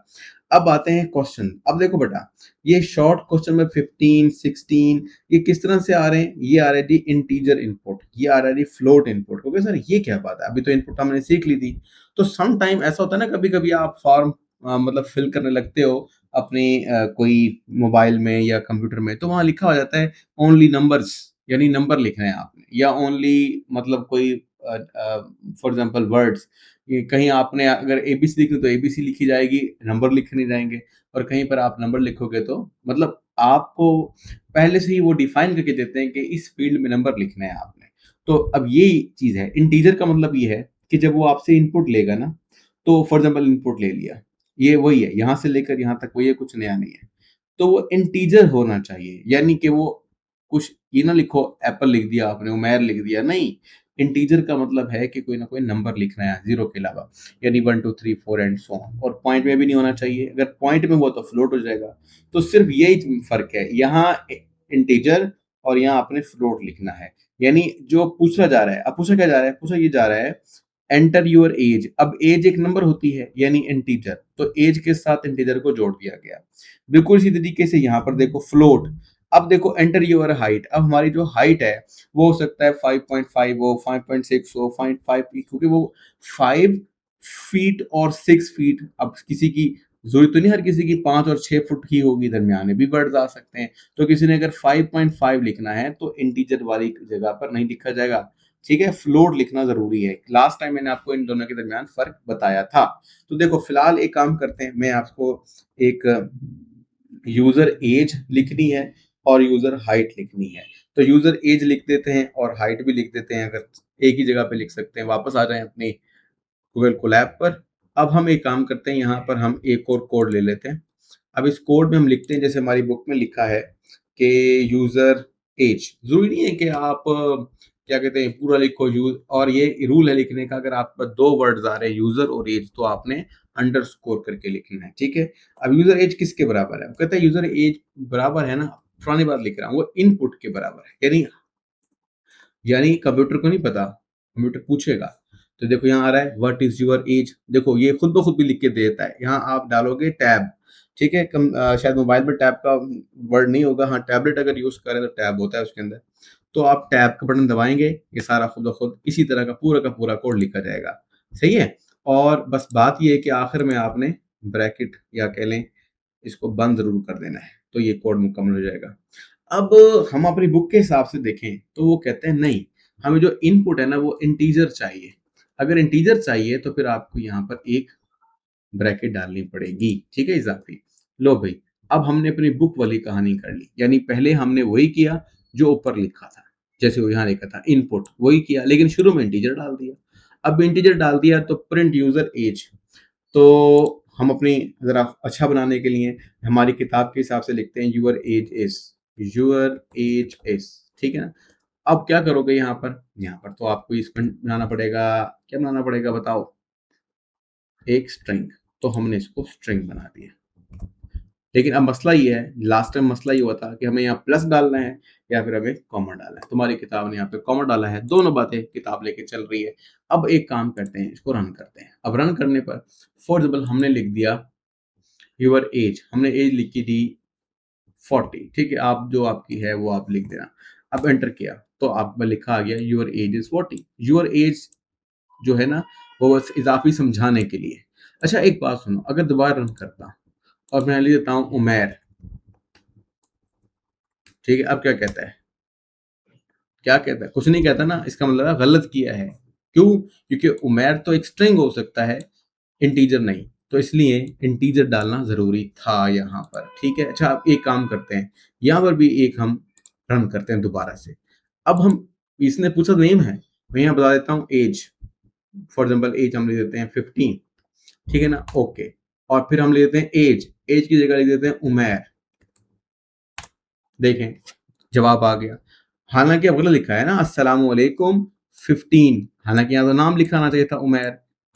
[SPEAKER 1] अब आते हैं क्वेश्चन। अब देखो बेटा, ये शॉर्ट क्वेश्चन में 15, 16 ये किस तरह से आ रहे हैं? ये आ रहा है जी इंटीजर इनपुट, ये आ रहा है जी फ्लोट इनपुट। ओके सर, ये क्या बात है? अभी तो इनपुट हमने सीख ली थी। तो सम टाइम ऐसा होता है ना, कभी कभी आप फॉर्म मतलब फिल करने लगते हो अपने कोई मोबाइल में या कंप्यूटर में, तो वहां लिखा हो जाता है ओनली नंबर्स, यानी नंबर लिखना है आपने, या ओनली मतलब कोई फॉर एग्जांपल वर्ड्स, ये कहीं आपने अगर एबीसी लिखनी तो एबीसी लिखी जाएगी, नंबर लिखे नहीं जाएंगे। और कहीं पर आप नंबर लिखोगे तो मतलब आपको पहले से ही वो डिफाइन करके देते हैं कि इस फील्ड में नंबर लिखना है आपने। तो अब ये चीज है, इंटीजर का मतलब ये है कि जब वो आपसे इनपुट लेगा ना, तो फॉर एग्जाम्पल इनपुट ले लिया, ये वही है, यहाँ से लेकर यहाँ तक वही है, कुछ नया नहीं है। तो वो इंटीजर होना चाहिए, यानी कि वो कुछ ये ना लिखो एप्पल लिख दिया आपने, उमेर लिख दिया, नहीं। इंटीजर का मतलब है कि कोई ना कोई नंबर लिखना है जीरो के अलावा, यानी 1 2 3 4 एंड सो ऑन। और पॉइंट में भी नहीं होना चाहिए, अगर पॉइंट में हुआ तो फ्लोट हो जाएगा। तो सिर्फ यही फर्क है, यहाँ इंटीजर और यहाँ आपने फ्लोट लिखना है। यानी जो पूछा जा रहा है, अब पूछा क्या जा रहा है? पूछा ये जा रहा है एंटर योर एज। अब एज एक नंबर होती है यानी इंटीजर, तो एज के साथ इंटीजर को जोड़ दिया गया। बिल्कुल इसी तरीके से यहाँ पर देखो फ्लोट। अब देखो एंटर योर हाइट, अब हमारी जो हाइट है वो हो सकता है 5.5 हो, 5.6 हो, 5.5, क्योंकि वो 5 फीट और 6 फीट, अब किसी की जरूरत तो नहीं हर किसी की 5 और 6 फुट की होगी, दरमियान में भी वर्ड्स आ सकते हैं। तो किसी ने अगर 5.5 लिखना है तो इंटीजर वाली जगह पर नहीं लिखा जाएगा, ठीक है, फ्लोट लिखना जरूरी है। लास्ट टाइम मैंने आपको इन दोनों के दरमियान फर्क बताया था। तो देखो फिलहाल एक काम करते हैं, मैं आपको एक यूजर एज लिखनी है और यूजर हाइट लिखनी है। तो यूजर एज लिख देते हैं और हाइट भी लिख देते हैं, अगर एक ही जगह पे लिख सकते हैं। वापस आ जाएं अपनी गूगल कोलैब पर। अब हम एक काम करते हैं, यहाँ पर हम एक और कोड ले लेते हैं। अब इस कोड में हम लिखते हैं जैसे हमारी बुक में लिखा है कि यूजर एज। जरूरी नहीं है कि आप क्या कहते हैं पूरा लिखो यूज, और ये रूल है लिखने का, अगर आप पर दो वर्ड्स आ रहे हैं यूजर और एज तो आपने अंडरस्कोर करके लिखना है, ठीक है। अब यूजर एज किसके बराबर है? वो कहता है यूजर एज बराबर है ना, पुरानी बात लिख रहा हूँ, वो इनपुट के बराबर है। यानी कंप्यूटर को नहीं पता, कंप्यूटर पूछेगा। तो देखो यहाँ आ रहा है व्हाट इज योर एज, देखो ये खुद ब खुद भी लिख के देता है। यहाँ आप डालोगे टैब, ठीक है। शायद मोबाइल में टैब का वर्ड नहीं होगा, हाँ टैबलेट अगर यूज करें तो टैब होता है उसके अंदर। तो आप टैब का बटन दबाएंगे, ये सारा खुद ब खुद इसी तरह का पूरा कोड लिखा जाएगा, सही है। और बस बात ये है कि आखिर में आपने ब्रैकेट या कह लें इसको बंद जरूर कर देना है, तो ये कोड मुकम्मल हो जाएगा। अब हम अपनी बुक के हिसाब से देखें तो वो कहते हैं नहीं, हमें जो इनपुट है ना वो इंटीजर चाहिए। अगर इंटीजर चाहिए तो फिर आपको यहाँ पर एक ब्रैकेट डालनी पड़ेगी, ठीक है, इजाफी। लो भाई, अब हमने अपनी बुक वाली कहानी कर ली, यानी पहले हमने वही किया जो ऊपर लिखा था, जैसे वो यहाँ लिखा था इनपुट वही किया, लेकिन शुरू में इंटीजर डाल दिया। अब इंटीजर डाल दिया तो प्रिंट यूजर एज। तो हम अपनी ज़रा अच्छा बनाने के लिए हमारी किताब के हिसाब से लिखते हैं your age is, your age is, ठीक है ना। अब क्या करोगे यहाँ पर? यहाँ पर तो आपको इसको बनाना पड़ेगा, क्या बनाना पड़ेगा बताओ? एक स्ट्रिंग। तो हमने इसको स्ट्रिंग बना दिया। लेकिन अब मसला ये है, लास्ट टाइम मसला ये हुआ था कि हमें यहाँ प्लस डालना है या फिर हमें कॉमा डालना है। तुम्हारी किताब ने यहाँ पे कॉमा डाला है, दोनों बातें किताब लेके चल रही है। अब एक काम करते हैं, इसको रन करते हैं। अब रन करने पर फॉर एग्जाम्पल हमने लिख दिया यूर एज, हमने एज लिखी थी 40, ठीक है, आप जो आपकी है वो आप लिख देना। अब एंटर किया तो आप में लिखा आ गया your age is 40। Your age जो है ना वो बस इजाफी समझाने के लिए। अच्छा एक बात सुनो, अगर दोबारा रन करता और मैं लिख देता हूँ उमेर, ठीक है, अब क्या कहता है? क्या कहता है? कुछ नहीं कहता ना, इसका मतलब है गलत किया है। क्यों? क्योंकि उमेर तो एक स्ट्रिंग हो सकता है, इंटीजर नहीं, तो इसलिए इंटीजर डालना जरूरी था यहाँ पर, ठीक है। अच्छा अब एक काम करते हैं, यहाँ पर भी एक हम रन करते हैं दोबारा से। अब हम, इसने पूछा नेम है, मैं यहाँ बता देता हूँ एज। फॉर एग्जाम्पल एज हम लिख देते हैं 15, ठीक है ना, ओके। और फिर हम लिख देते हैं एज, एज की जगह लिख देते हैं उमेर। देखें जवाब आ गया। हालांकि अब गलत लिखा है ना, अस्सलाम वालेकुम 15, हालांकि यहाँ तो नाम लिखा आना चाहिए था, उमेर।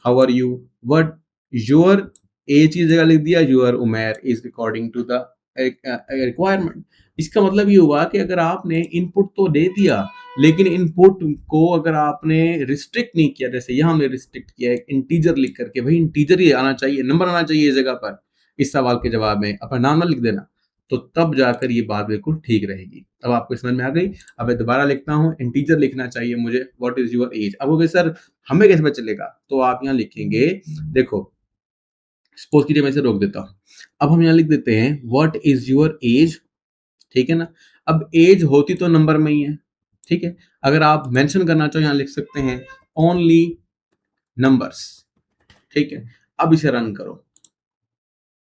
[SPEAKER 1] How are you, but your age की जगह लिख दिया योर उमेर is according to the requirement. इसका मतलब ये हुआ कि अगर आपने इनपुट तो दे दिया, लेकिन इनपुट को अगर आपने रिस्ट्रिक्ट नहीं किया, जैसे यहाँ हमने रिस्ट्रिक्ट किया है इंटीजर लिख करके, भाई इंटीजर ही आना चाहिए, नंबर आना चाहिए इस जगह पर, इस सवाल के जवाब में अपना नाम ना लिख देना, तो तब जाकर ये बात बिल्कुल ठीक रहेगी। अब आपको समझ में आ गई। अब मैं दोबारा लिखता हूँ, इंटीजर लिखना चाहिए मुझे, व्हाट इज योर एज। अब अगर सर हमें कैसे पता चलेगा, तो आप यहाँ लिखेंगे, देखो सपोज कीजिए मैं इसे रोक देता हूँ। अब हम यहाँ लिख देते हैं व्हाट इज योर एज, ठीक है ना। अब एज होती तो नंबर में ही है, ठीक है। अगर आप मेंशन करना चाहो यहाँ लिख सकते हैं ओनली नंबर्स, ठीक है। अब इसे रन करो।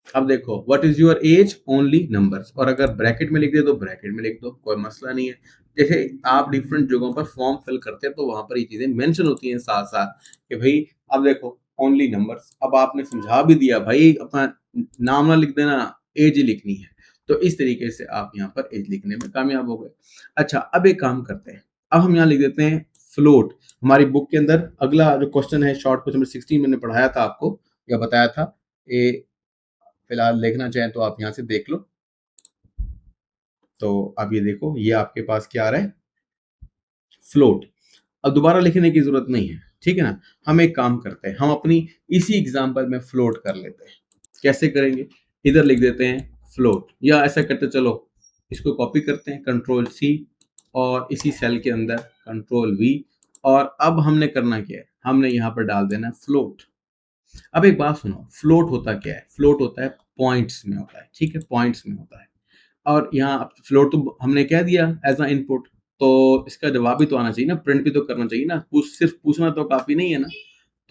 [SPEAKER 1] अब देखो what is your age only numbers, और अगर ब्रैकेट में लिख दे तो ब्रैकेट में लिख दो, कोई मसला नहीं है। जैसे आप डिफरेंट जगहों पर फॉर्म फिल करते हैं तो वहां पर ये चीजें मेंशन होती हैं साथ साथ कि भाई अब देखो ओनली नंबर्स। अब आपने समझा भी दिया भाई अपना नाम ना लिख देना, एज ही लिखनी है। तो इस तरीके से आप यहाँ पर एज लिखने में कामयाब हो गए। अच्छा, अब एक काम करते हैं, अब हम यहाँ लिख देते हैं फ्लोट। हमारी बुक के अंदर अगला जो क्वेश्चन है, शॉर्ट क्वेश्चन नंबर 16 मैंने पढ़ाया था आपको या बताया था, ए फिलहाल देखना चाहें तो आप यहाँ से देख लो। तो अब ये देखो, ये आपके पास क्या आ रहा है, फ्लोट। अब दोबारा लिखने की जरूरत नहीं है, ठीक है ना। हम एक काम करते हैं, हम अपनी इसी एग्जांपल में फ्लोट कर लेते हैं। कैसे करेंगे, इधर लिख देते हैं फ्लोट, या ऐसा करते चलो इसको कॉपी करते हैं कंट्रोल सी, और इसी सेल के अंदर कंट्रोल वी, और अब हमने करना क्या है, हमने यहाँ पर डाल देना फ्लोट। अब एक बात सुनो, फ्लोट होता क्या है, फ्लोट होता है पॉइंट्स में होता है, ठीक है, पॉइंट्स में होता है। और यहाँ फ्लोट तो हमने कह दिया एज अ इनपुट, तो इसका जवाब भी तो आना चाहिए ना, प्रिंट भी तो करना चाहिए ना, सिर्फ पूछना तो काफी नहीं है ना।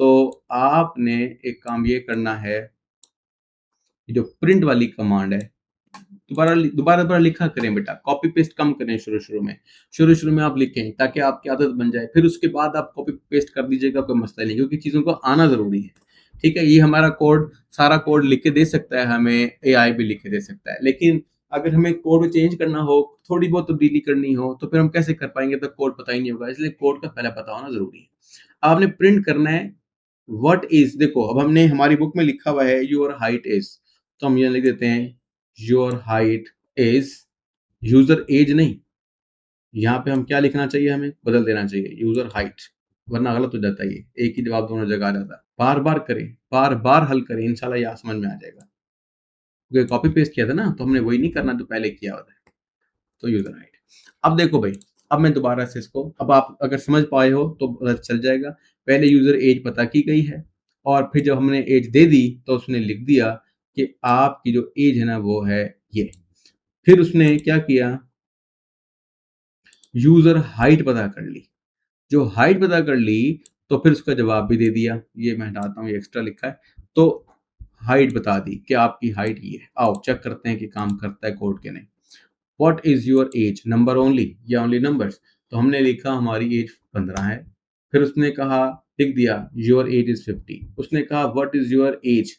[SPEAKER 1] तो आपने एक काम ये करना है, जो प्रिंट वाली कमांड है, दोबारा दोबारा दोबारा लिखा करें बेटा, कॉपी पेस्ट कम करें शुरू शुरू में आप लिखें ताकि आपकी आदत बन जाए, फिर उसके बाद आप कॉपी पेस्ट कर दीजिएगा, कोई मसला नहीं, क्योंकि चीज़ों को आना ज़रूरी है, ठीक है। ये हमारा कोड, सारा कोड लिख के दे सकता है हमें, एआई भी लिख के दे सकता है, लेकिन अगर हमें कोड चेंज करना हो, थोड़ी बहुत तब्दीली करनी हो, तो फिर हम कैसे कर पाएंगे, तो कोड पता ही नहीं होगा, इसलिए कोड का पहले पता होना ज़रूरी है। आपने प्रिंट करना है व्हाट इज, देखो अब हमने हमारी बुक में लिखा हुआ है योर हाइट इज, तो हम ये लिख देते हैं your height is, user age नहीं, यहाँ पे हम क्या लिखना चाहिए, हमें बदल देना चाहिए यूजर हाइट, वरना गलत हो जाता है, ये एक ही जवाब दोनों जगह आ जाता है। बार बार करें, बार बार हल करें, इंशाल्लाह ये समझ में आ जाएगा, क्योंकि कॉपी पेस्ट किया था ना, तो हमने वही नहीं करना जो पहले किया होता है। तो यूजर हाइट। अब देखो भाई, अब मैं दोबारा से इसको, अब आप अगर समझ पाए हो तो पता चल जाएगा। पहले यूजर एज पता की गई है, और फिर जब हमने एज दे दी तो उसने लिख दिया कि आपकी जो एज है ना वो है ये। फिर उसने क्या किया, यूजर हाइट पता कर ली। जो हाइट पता कर ली तो फिर उसका जवाब भी दे दिया। ये मैं हटाता हूँ, ये एक्स्ट्रा लिखा है, तो हाइट बता दी कि आपकी हाइट ये है। आओ चेक करते हैं कि काम करता है कोड के नहीं। What is your age, number only या ओनली नंबर्स, तो हमने लिखा हमारी एज 15 है। फिर उसने कहा, लिख दिया योर एज इज 50। उसने कहा व्हाट इज योर एज,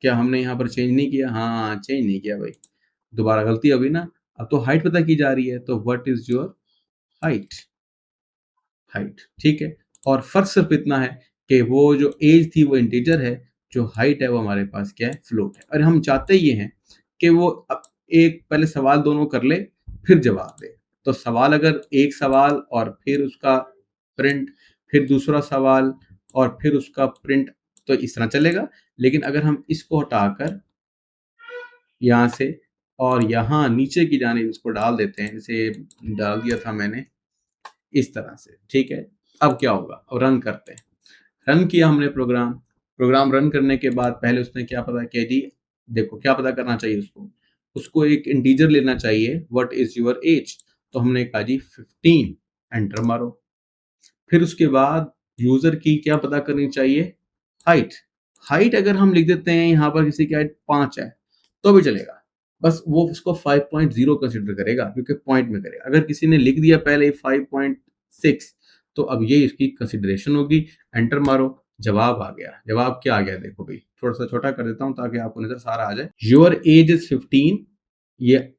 [SPEAKER 1] क्या हमने यहाँ पर चेंज नहीं किया, हाँ चेंज नहीं किया भाई, दोबारा गलती हो गई ना। अब तो हाइट पता की जा रही है, तो what is your height, height, ठीक है। और फर्क सिर्फ इतना है कि वो जो एज थी वो इंटीजर है, जो हाइट है वो हमारे पास क्या है, फ्लोट है। और हम चाहते ये हैं कि वो एक पहले सवाल दोनों कर ले फिर जवाब दे। तो सवाल अगर एक सवाल और फिर उसका प्रिंट, फिर दूसरा सवाल और फिर उसका प्रिंट, तो इस तरह चलेगा। लेकिन अगर हम इसको हटाकर यहाँ से और यहाँ नीचे की जानिब इसको डाल देते हैं, जैसे डाल दिया था मैंने इस तरह से, ठीक है। अब क्या होगा, अब रन करते हैं। रन किया हमने प्रोग्राम, प्रोग्राम रन करने के बाद पहले उसने क्या पता किया जी, देखो क्या पता करना चाहिए उसको, उसको एक इंटीजर लेना चाहिए, व्हाट इज योर एज, तो हमने कहा जी 15, एंटर मारो। फिर उसके बाद यूजर की क्या पता करनी चाहिए, हाइट। हाइट अगर हम लिख देते हैं यहाँ पर किसी की हाइट 5 है तो भी चलेगा, बस वो उसको 5.0 कंसिडर करेगा क्योंकि पॉइंट में करेगा। अगर किसी ने लिख दिया पहले 5.6 तो अब ये इसकी कंसिडरेशन होगी। एंटर मारो, जवाब आ गया। जवाब क्या आ गया देखो भाई, थोड़ा सा छोटा कर देता हूँ ताकि आपको नजर सारा आ जाए। योर एज इज 15, ये,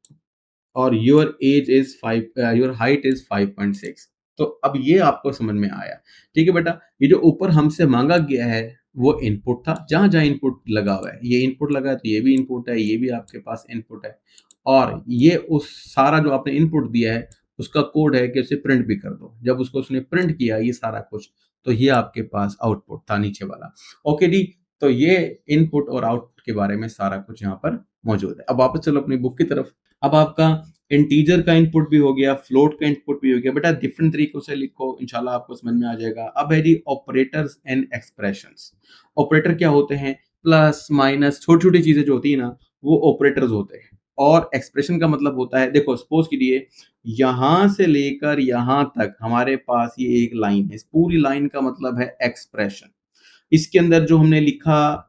[SPEAKER 1] और your age is 5, your height is 5.6। तो अब ये आपको समझ में आया। ठीक है बेटा, ये जो ऊपर हमसे माँगा गया है वो इनपुट था, जहाँ-जहाँ इनपुट लगा हुआ है, ये इनपुट लगा है तो ये भी इनपुट है, ये भी आपके पास इनपुट है और ये उस सारा जो आपने इनपुट दिया है, उसका कोड है कि उसे प्रिंट भी कर दो। जब उसको उसने प्रिंट किया ये सारा कुछ, तो ये आपके पास आउटपुट था नीचे वाला। ओके जी, तो ये इनपुट और आउटपुट के बारे में सारा कुछ यहाँ पर मौजूद है। अब वापस चलो अपनी बुक की तरफ। अब आपका इंटीजर का इनपुट भी हो गया, फ्लोट का इनपुट भी हो गया। बेटा डिफरेंट तरीकों से लिखो, इंशाल्लाह आपको समझ में आ जाएगा। अब है जी ऑपरेटर्स एंड एक्सप्रेशंस। ऑपरेटर क्या होते हैं? प्लस, माइनस, छोटी-छोटी चीज़ें जो होती है ना, वो ऑपरेटर्स होते हैं। और एक्सप्रेशन का मतलब होता है, देखो सपोज़ कीजिए यहाँ से लेकर यहाँ तक हमारे पास ये एक लाइन है। इस पूरी लाइन का मतलब है एक्सप्रेशन। इसके अंदर जो हमने लिखा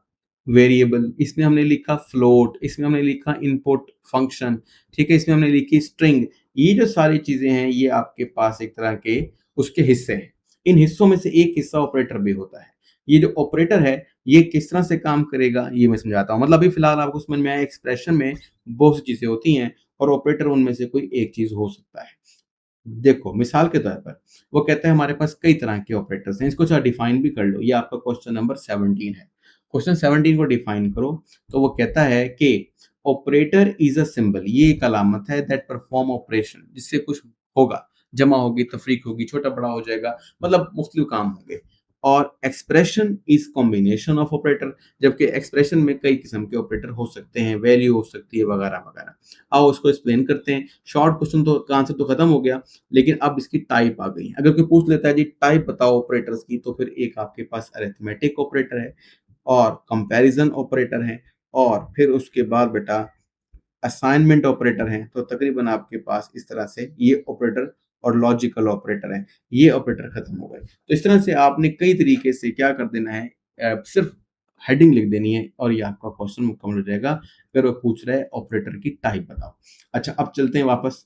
[SPEAKER 1] वेरिएबल, इसमें हमने लिखा फ्लोट, इसमें हमने लिखा इनपुट फंक्शन, ठीक है? इसमें हमने लिखी स्ट्रिंग। ये जो सारी चीज़ें हैं, ये आपके पास एक तरह के उसके हिस्से हैं। इन हिस्सों में से एक हिस्सा ऑपरेटर भी होता है। ये जो ऑपरेटर है, ये किस तरह से काम करेगा, ये मैं समझाता हूँ। मतलब अभी फिलहाल आपको समझ में आया एक्सप्रेशन में बहुत सी चीज़ें होती हैं और ऑपरेटर उनमें से कोई एक चीज़ हो सकता है। देखो, मिसाल के तौर पर वो कहते हैं हमारे पास कई तरह के ऑपरेटर्स हैं, इसको ज़रा डिफाइन भी कर लो। ये आपका क्वेश्चन नंबर 17 है। क्वेश्चन 17 को डिफाइन करो, तो वो कहता है कि ऑपरेटर इज़ अ सिंबल, ये एक अलामत है दैट परफॉर्म ऑपरेशन, जिससे कुछ होगा, जमा होगी, तफरीक होगी, छोटा-बड़ा हो जाएगा, मतलब मुख्तलिफ काम होंगे। और expression is combination of operator, जबकि एक्सप्रेशन में कई किस्म के ऑपरेटर हो सकते हैं, वैल्यू हो सकती है वगैरह-वगैरह। आओ उसको एक्सप्लेन करते हैं। शॉर्ट क्वेश्चन तो का आंसर तो खत्म हो गया, लेकिन अब इसकी टाइप आ गई है। अगर कोई पूछ लेता है जी टाइप बताओ ऑपरेटर्स की, तो फिर एक आपके पास अरिथमेटिक ऑपरेटर है और कंपैरिजन ऑपरेटर है और फिर उसके बाद बेटा असाइनमेंट ऑपरेटर हैं। तो तकरीबन आपके पास इस तरह से ये ऑपरेटर और लॉजिकल ऑपरेटर हैं। ये ऑपरेटर खत्म हो गए। तो इस तरह से आपने कई तरीके से क्या कर देना है, सिर्फ हेडिंग लिख देनी है और ये आपका क्वेश्चन मुकम्मल हो जाएगा। अगर वो पूछ रहा है ऑपरेटर की टाइप बताओ। अच्छा, अब चलते हैं वापस।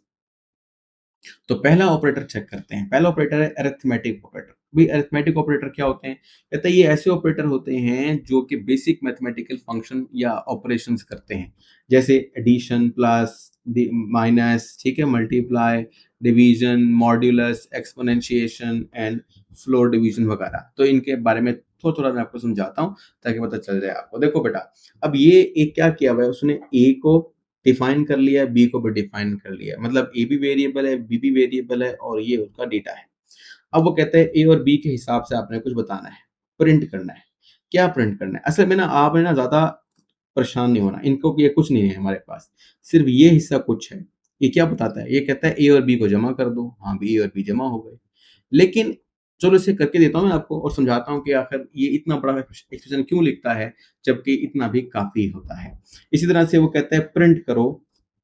[SPEAKER 1] तो पहला ऑपरेटर चेक करते हैं। पहला ऑपरेटर है अरिथमेटिक ऑपरेटर। भाई अरिथमेटिक ऑपरेटर क्या होते हैं? कहता है ये ऐसे ऑपरेटर होते हैं जो कि बेसिक मैथमेटिकल फंक्शन या ऑपरेशंस करते हैं। जैसे एडिशन, प्लस, माइनस, ठीक है, multiply, division, modulus, exponentiation and floor division वगैरह। तो इनके बारे में थोड़ा-थोड़ा मैं आपको समझाता हूँ ताकि पता चल जाए आपको। देखो बेटा, अब ये एक क्या किया हुआ है उसने, ए को डिफाइन कर लिया है, बी को भी डिफाइन कर लिया है। मतलब ए भी वेरिएबल है, बी भी वेरिएबल है और ये उसका डेटा है। अब वो कहते हैं ए और बी के हिसाब से आपने कुछ बताना है, प्रिंट करना है। क्या प्रिंट करना है? असल में ना आपने ना ज़्यादा परेशान नहीं होना, इनको ये कुछ नहीं है हमारे पास, सिर्फ़ ये हिस्सा कुछ है। ये क्या बताता है? ये कहता है ए और बी को जमा कर दो। हाँ, बी और बी जमा हो गए। लेकिन चलो इसे करके देता हूँ मैं आपको और समझाता हूँ कि आखिर ये इतना बड़ा एक्सप्रेशन क्यों लिखता है, जबकि इतना भी काफ़ी होता है। इसी तरह से वो कहता है प्रिंट करो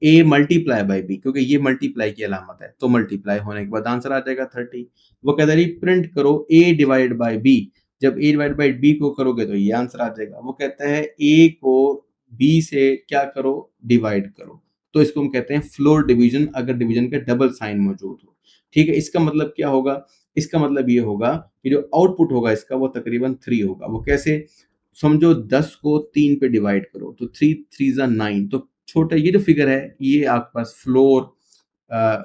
[SPEAKER 1] ए मल्टीप्लाई बाय बी, क्योंकि ये मल्टीप्लाई की अलामत है, तो मल्टीप्लाई होने के बाद आंसर आ जाएगा 30। वो कहता है प्रिंट करो ए डिवाइड बाय बी, जब ए डिवाइड बाय बी को करोगे तो ये आंसर आ जाएगा। वो कहता है ए को बी से क्या करो, डिवाइड करो। तो इसको हम कहते हैं फ्लोर डिवीजन, अगर डिवीजन का डबल साइन मौजूद हो। ठीक है, इसका मतलब क्या होगा? इसका मतलब ये होगा कि जो आउटपुट होगा इसका वो तकरीबन 3 होगा। वो कैसे? समझो 10 को 3 पे डिवाइड करो तो 3 3 ज़ा 9, तो छोटा ये जो फिगर है ये आपके पास फ्लोर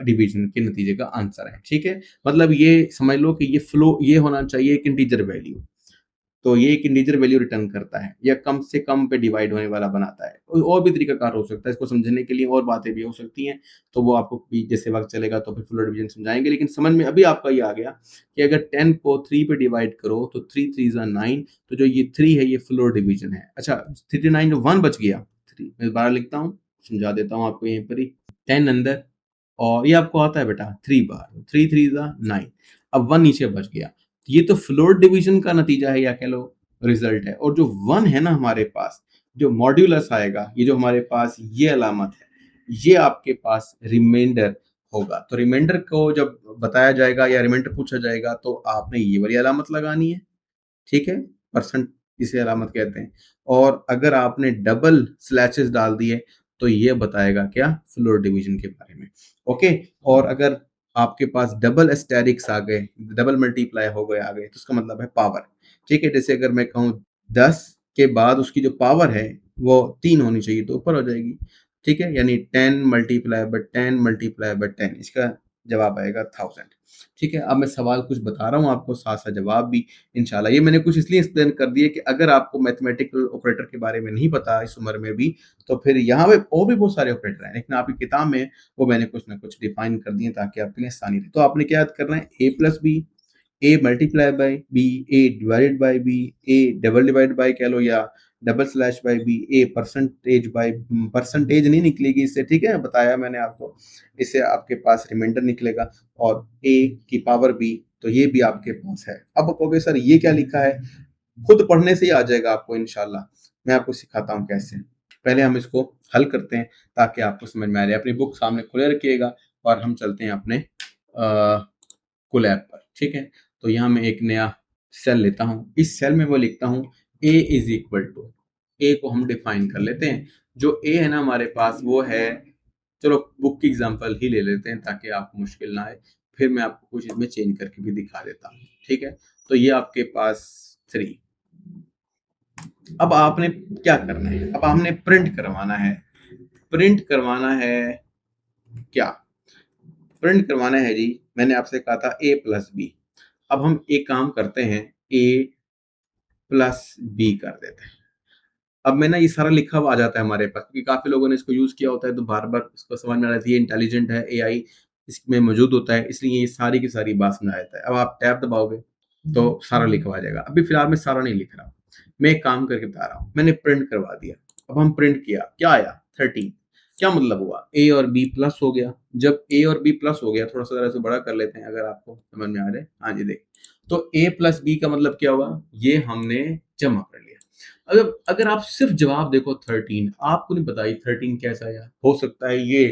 [SPEAKER 1] डिवीजन के नतीजे का आंसर है। ठीक है? मतलब ये समझ लो कि ये होना चाहिए एक इंटीजर वैल्यू। तो ये एक इंटीजर वैल्यू रिटर्न करता है या कम से कम पे डिवाइड होने वाला बनाता है। और भी तरीकाकार हो सकता है, इसको समझने के लिए और बातें भी हो सकती हैं, तो वो आपको भी जैसे वक़्त चलेगा तो फिर फ्लो डिवीजन समझाएँगे। लेकिन समझ में अभी आपका ये आ गया कि अगर 10 को 3 पे डिवाइड करो तो 3 3 ज़ा 9, तो जो ये 3 है ये फ्लोर डिवीजन है। अच्छा, 39 जो 1 बच गया, 3 मैं दोबारा लिखता हूँ, समझा देता हूँ आपको यहीं पर ही। 10 अंदर और ये आपको आता है बेटा 3 बार, 3 3 ज़ा 9, अब 1 नीचे बच गया। ये तो फ्लोर डिवीजन का नतीजा है या कह लो रिजल्ट है। और जो 1 है ना हमारे पास, जो मॉड्यूलस आएगा, ये जो हमारे पास ये अलामत है, ये आपके पास रिमाइंडर होगा। तो रिमाइंडर को जब बताया जाएगा या रिमाइंडर पूछा जाएगा तो आपने ये वाली अलामत लगानी है, ठीक है? परसेंट इसे अलामत कहते हैं। और अगर आपने डबल स्लैशेस डाल दिए तो ये बताएगा क्या? फ्लोर डिवीजन के बारे में। ओके? और अगर आपके पास डबल एस्टेरिस्क आ गए, डबल मल्टीप्लाई हो गए आ गए, तो उसका मतलब है पावर। ठीक है? जैसे अगर मैं कहूँ 10 के बाद उसकी जो पावर है वो 3 होनी चाहिए तो ऊपर हो जाएगी। ठीक है? यानी 10 मल्टीप्लाई बाय 10 मल्टीप्लाई बाय 10, इसका जवाब आएगा 1000। ठीक है, अब मैं सवाल कुछ बता रहा हूँ आपको, साथ साथ जवाब भी इंशाल्लाह। ये मैंने कुछ इसलिए एक्सप्लेन कर दिए कि अगर आपको मैथमेटिकल ऑपरेटर के बारे में नहीं पता इस उम्र में भी, तो फिर यहाँ पे और भी बहुत सारे ऑपरेटर हैं, लेकिन आपकी किताब में वो मैंने कुछ ना कुछ डिफाइन कर दिए ताकि आपके लिए आसानी रहे। तो आपने क्या याद करना है, A plus B, A multiply by B, A divided by B, A double divide by कह लो या double slash by B, A percentage by, percentage नहीं निकलेगी इससे, ठीक है, बताया मैंने आपको। इससे आपके पास रिमाइंडर निकलेगा, और ए की पावर बी, तो ये भी आपके पास है। अब कहोगे सर ये क्या लिखा है, खुद पढ़ने से ही आ जाएगा आपको इंशाल्लाह। मैं आपको सिखाता हूँ कैसे। पहले हम इसको हल करते हैं ताकि आपको समझ में आ जाए। अपनी बुक सामने खुले रखिएगा और हम चलते हैं अपने कोलैब पर, ठीक है। तो यहाँ मैं एक नया सेल लेता हूँ, इस सेल में वो लिखता हूँ a इज इक्वल टू, ए को हम डिफाइन कर लेते हैं। जो ए है ना हमारे पास वो है, चलो बुक की एग्जांपल ही ले लेते हैं ताकि आपको मुश्किल ना आए, फिर मैं आपको कुछ इसमें चेंज करके भी दिखा देता हूँ, ठीक है। तो ये आपके पास 3। अब आपने क्या करना है, अब हमने प्रिंट करवाना है। प्रिंट करवाना है क्या, प्रिंट करवाना है जी, मैंने आपसे कहा था a प्लस बी। अब हम एक काम करते हैं, a प्लस बी कर देते हैं। अब मैं ना ये सारा लिखा हुआ आ जाता है हमारे पास, क्योंकि काफी लोगों ने इसको यूज किया होता है, तो बार बार इसको समझ में आ जाती है, इंटेलिजेंट है एआई इसमें मौजूद होता है, इसलिए ये सारी की सारी बात समझ आ जाता है। अब आप टैब दबाओगे तो सारा लिखा हुआ आ जाएगा। अभी फिलहाल मैं सारा नहीं लिख रहा, मैं एक काम करके बता रहा हूँ, मैंने प्रिंट करवा दिया। अब हम प्रिंट किया, क्या आया 13। क्या मतलब हुआ, ए और बी प्लस हो गया। जब ए और बी प्लस हो गया, थोड़ा सा जरा से बड़ा कर लेते हैं अगर आपको समझ में आ जाए। हाँ जी देख, तो ए प्लस बी का मतलब क्या हुआ, ये हमने जमा कर लिया। अगर अगर आप सिर्फ जवाब देखो 13, आपको नहीं पता ये 13 कैसा आया। हो सकता है ये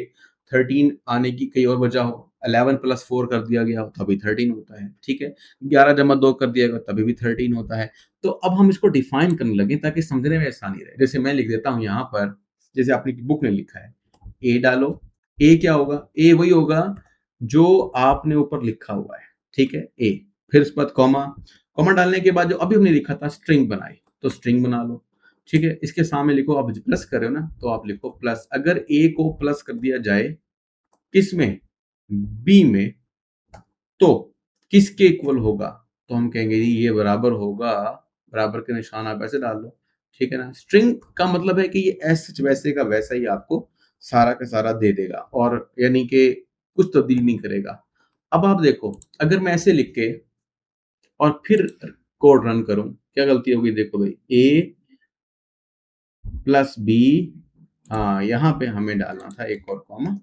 [SPEAKER 1] 13 आने की कई और वजह हो, 11 प्लस 4 कर दिया गया हो तभी 13 होता है, ठीक है। 11 जमा 2 कर दिया गया तभी भी 13 होता है। तो अब हम इसको डिफाइन करने लगे ताकि समझने में आसानी रहे। जैसे मैं लिख देता हूँ यहाँ पर, जैसे आपने बुक में लिखा है, ए डालो। ए क्या होगा, ए वही होगा जो आपने ऊपर लिखा हुआ है, ठीक है, ए। फिर उसके बाद कॉमा, कॉमा डालने के बाद जो अभी हमने लिखा था स्ट्रिंग बनाई, तो स्ट्रिंग बना लो, ठीक है। इसके सामने लिखो, आप प्लस कर रहे हो ना, तो आप लिखो प्लस। अगर ए को प्लस कर दिया जाए किस में, बी में, तो किसके इक्वल होगा, तो हम कहेंगे जी ये बराबर होगा, बराबर के निशान आप ऐसे डाल लो, ठीक है ना। स्ट्रिंग का मतलब है कि ये ऐसे वैसे का वैसा ही आपको सारा का सारा दे देगा, और यानी कि कुछ तब्दील नहीं करेगा। अब आप देखो, अगर मैं ऐसे लिख के और फिर कोड रन करूं, क्या गलती होगी, देखो भाई, ए प्लस बी, हाँ यहाँ पे हमें डालना था एक और कॉमा,